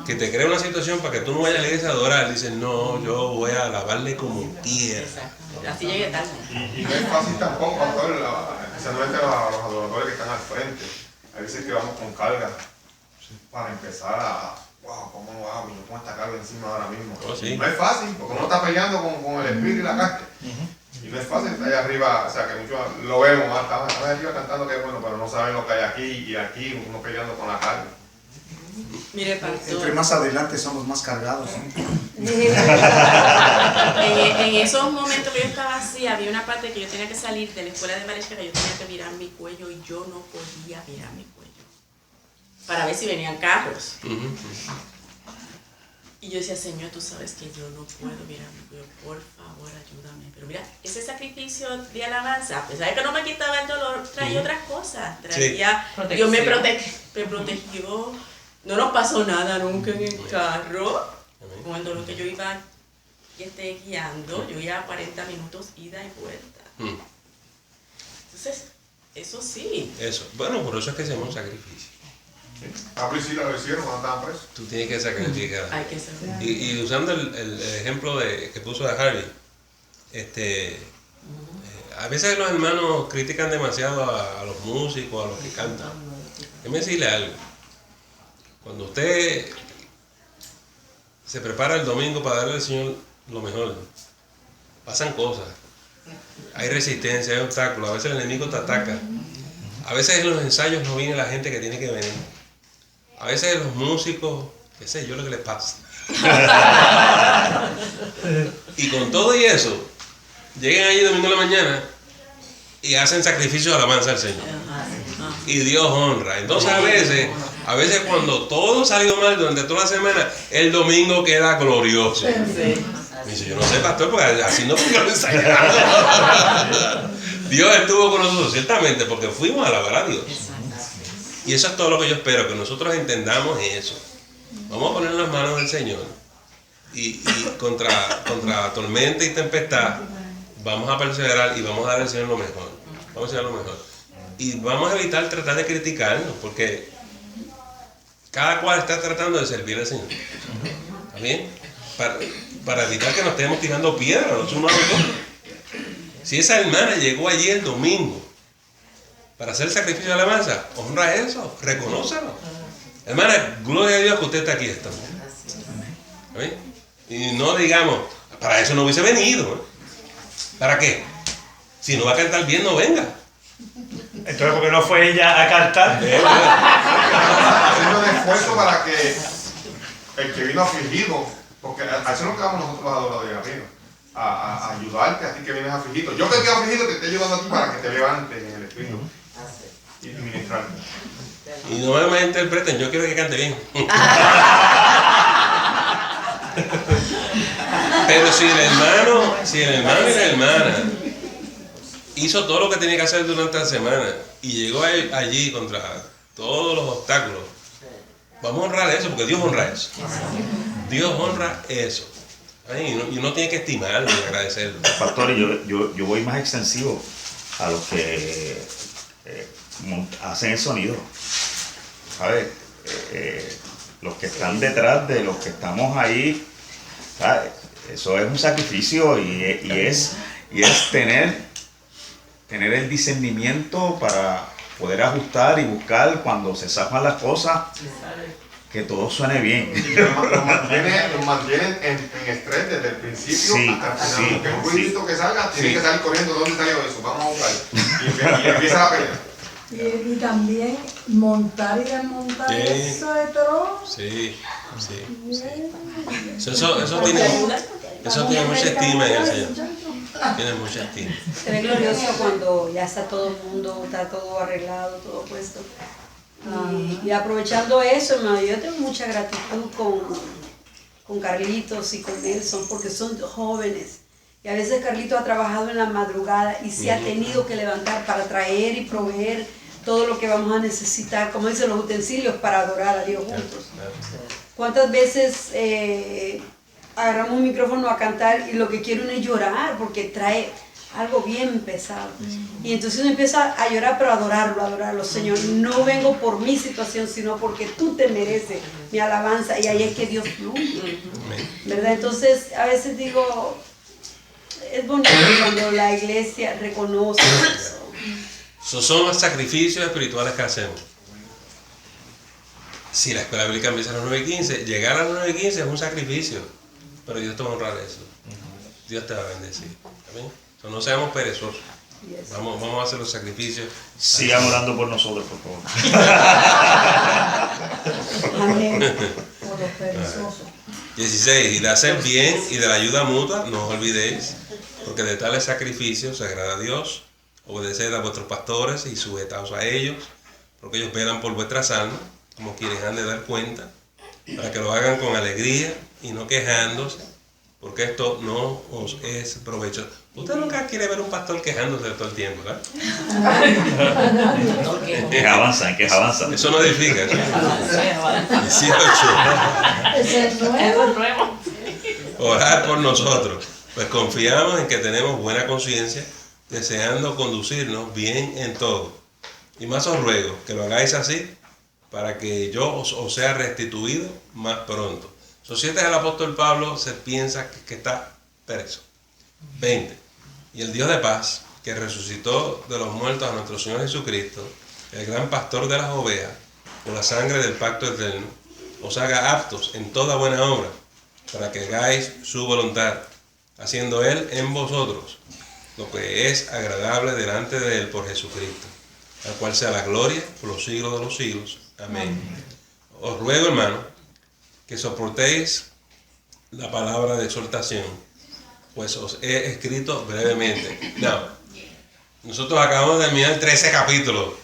que te crea una situación para que tú no vayas a la iglesia a adorar. Dices, no, yo voy a alabarle como quiera. Así llegue tarde. Y no es fácil tampoco, pastor, especialmente los adoradores que están al frente. Hay veces que vamos con carga para empezar a, wow, ¿cómo lo hago? Yo pongo esta carga encima ahora mismo. Sí. No es fácil, porque uno está peleando con el espíritu y la carne. Y no es fácil estar allá arriba, o sea, que muchos lo vemos, estamos allá arriba cantando que es bueno, pero no saben lo que hay aquí y aquí, uno peleando con la carne. Mire, pastor. Entre más adelante son los más cargados. En esos momentos que yo estaba así, había una parte que yo tenía que salir de la escuela de mariachi, que yo tenía que virar mi cuello y yo no podía virar mi cuello para ver si venían carros. Y yo decía, Señor, tú sabes que yo no puedo virar mi cuello, por favor, ayúdame. Pero mira, ese sacrificio de alabanza, a pesar de que no me quitaba el dolor, traía otras cosas. Traía, Dios me protegió. No nos pasó nada nunca en el carro. Con el dolor que yo iba guiando, yo iba a 40 minutos ida y vuelta. Entonces, eso sí. Eso. Bueno, por eso es que hacemos un sacrificio. A Priscila lo hicieron cuando estaban presos. Tú tienes que sacrificar. Hay que sacrificar. Y usando el ejemplo que puso de Harvey, a veces los hermanos critican demasiado a los músicos, a los que cantan. Déjame decirle algo. Cuando usted se prepara el domingo para darle al Señor lo mejor, pasan cosas. Hay resistencia, hay obstáculos, a veces el enemigo te ataca. A veces en los ensayos no viene la gente que tiene que venir. A veces los músicos, qué sé yo lo que les pasa. Y con todo y eso, llegan allí domingo en la mañana y hacen sacrificio de alabanza al Señor. Y Dios honra. Entonces a veces cuando todo salió mal durante toda la semana, el domingo queda glorioso. Me dice, yo no sé, pastor, porque así no fui ensayando. Dios estuvo con nosotros, ciertamente, porque fuimos a alabar a Dios. Y eso es todo lo que yo espero, que nosotros entendamos eso. Vamos a poner las manos del Señor. Y contra tormenta y tempestad, vamos a perseverar y vamos a dar al Señor lo mejor. Vamos a hacer lo mejor. Y vamos a evitar tratar de criticarnos, porque cada cual está tratando de servir al Señor. ¿Está bien? Para evitar que nos estemos tirando piedras los unos a los otros. Si esa hermana llegó allí el domingo para hacer el sacrificio de alabanza, honra eso, reconócelo. Hermana, gloria a Dios que usted está aquí esta noche. ¿Está bien? Y no digamos, para eso no hubiese venido. ¿Para qué? Si no va a cantar bien, no venga. Entonces, ¿por qué no fue ella a cantar? Haciendo un esfuerzo para que el que vino afligido, porque a eso es lo que vamos nosotros los adoradores arriba, a ayudarte a ti que vienes afligido. Yo que estoy afligido te estoy ayudando a ti para que te levantes en el espíritu y ministrarte. Y no me malinterpreten, yo quiero que cante bien. Pero si el hermano y la hermana hizo todo lo que tenía que hacer durante la semana y llegó allí contra todos los obstáculos, vamos a honrar eso, porque Dios honra eso. Dios honra eso. Y uno tiene que estimarlo y agradecerlo. Pastor, yo voy más extensivo a los que hacen el sonido. ¿Sabes? Los que están detrás de los que estamos ahí, ¿sabes? Eso es un sacrificio y es tener el discernimiento para poder ajustar y buscar cuando se zafan las cosas, que todo suene bien. Nos mantienen en estrés desde el principio hasta el final. Porque un ruidito que salga, tiene que salir corriendo. ¿Dónde salió eso? Vamos a buscar. Y empieza la pelea. Y también montar y desmontar eso de todo. Sí. Eso tiene mucha estima en el Señor. Tiene mucha estima. Se ve glorioso cuando ya está todo el mundo, está todo arreglado, todo puesto. Y aprovechando eso, hermano, yo tengo mucha gratitud con Carlitos y con Nelson, porque son jóvenes. Y a veces Carlitos ha trabajado en la madrugada y se ha tenido que levantar para traer y proveer todo lo que vamos a necesitar, como dicen los utensilios, para adorar a Dios juntos. ¿Cuántas veces agarramos un micrófono a cantar y lo que quiere uno es llorar porque trae algo bien pesado? Y entonces uno empieza a llorar, pero a adorarlo, Señor. No vengo por mi situación, sino porque tú te mereces mi alabanza, y ahí es que Dios fluye, ¿verdad? Entonces a veces digo, es bonito cuando la iglesia reconoce eso. Esos son los sacrificios espirituales que hacemos. Si la escuela bíblica empieza a las 9:15, llegar a las 9:15 es un sacrificio, pero Dios te va a honrar eso. Dios te va a bendecir. ¿Amén? Entonces, no seamos perezosos. Vamos a hacer los sacrificios. Sigan orando por nosotros, por favor. Amén. Por los perezosos. 16. Y de hacer bien y de la ayuda mutua, no os olvidéis, porque de tales sacrificios se agrada a Dios. Obedeced a vuestros pastores y sujetaos a ellos, porque ellos velan por vuestras almas, como quienes han de dar cuenta, para que lo hagan con alegría y no quejándose, porque esto no os es provechoso. Usted nunca quiere ver un pastor quejándose todo el tiempo, ¿verdad? Que avanzan. Eso no edifica. 18. Orar por nosotros, pues confiamos en que tenemos buena conciencia, deseando conducirnos bien en todo. Y más os ruego que lo hagáis así, para que yo os sea restituido más pronto. So, si este es el apóstol Pablo, se piensa que está preso. 20. Y el Dios de paz, que resucitó de los muertos a nuestro Señor Jesucristo, el gran pastor de las ovejas, por la sangre del pacto eterno, os haga aptos en toda buena obra, para que hagáis su voluntad, haciendo Él en vosotros lo que es agradable delante de Él por Jesucristo, al cual sea la gloria por los siglos de los siglos. Amén. Os ruego, hermano, que soportéis la palabra de exhortación, pues os he escrito brevemente. Nosotros acabamos de terminar 13 capítulos.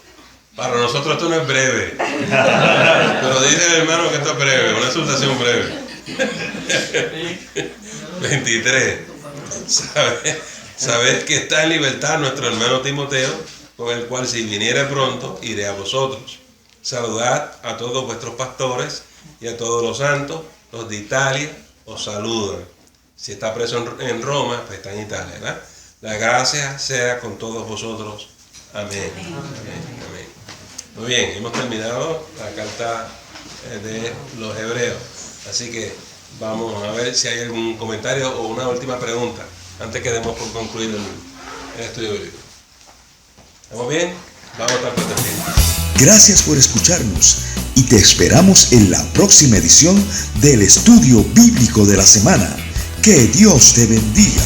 Para nosotros esto no es breve. Pero dice el hermano que esto es breve, una exhortación breve. 23. Sabed que está en libertad nuestro hermano Timoteo, con el cual si viniere pronto, iré a vosotros. Saludad a todos vuestros pastores y a todos los santos. Los de Italia os saludan. Si está preso en Roma, pues está en Italia, ¿verdad? La gracia sea con todos vosotros. Amén. Amén. Muy bien, hemos terminado la carta de los Hebreos. Así que vamos a ver si hay algún comentario o una última pregunta antes que demos por concluir el estudio bíblico. ¿Estamos bien? Vamos a estar protegidos. Gracias por escucharnos y te esperamos en la próxima edición del Estudio Bíblico de la Semana. Que Dios te bendiga.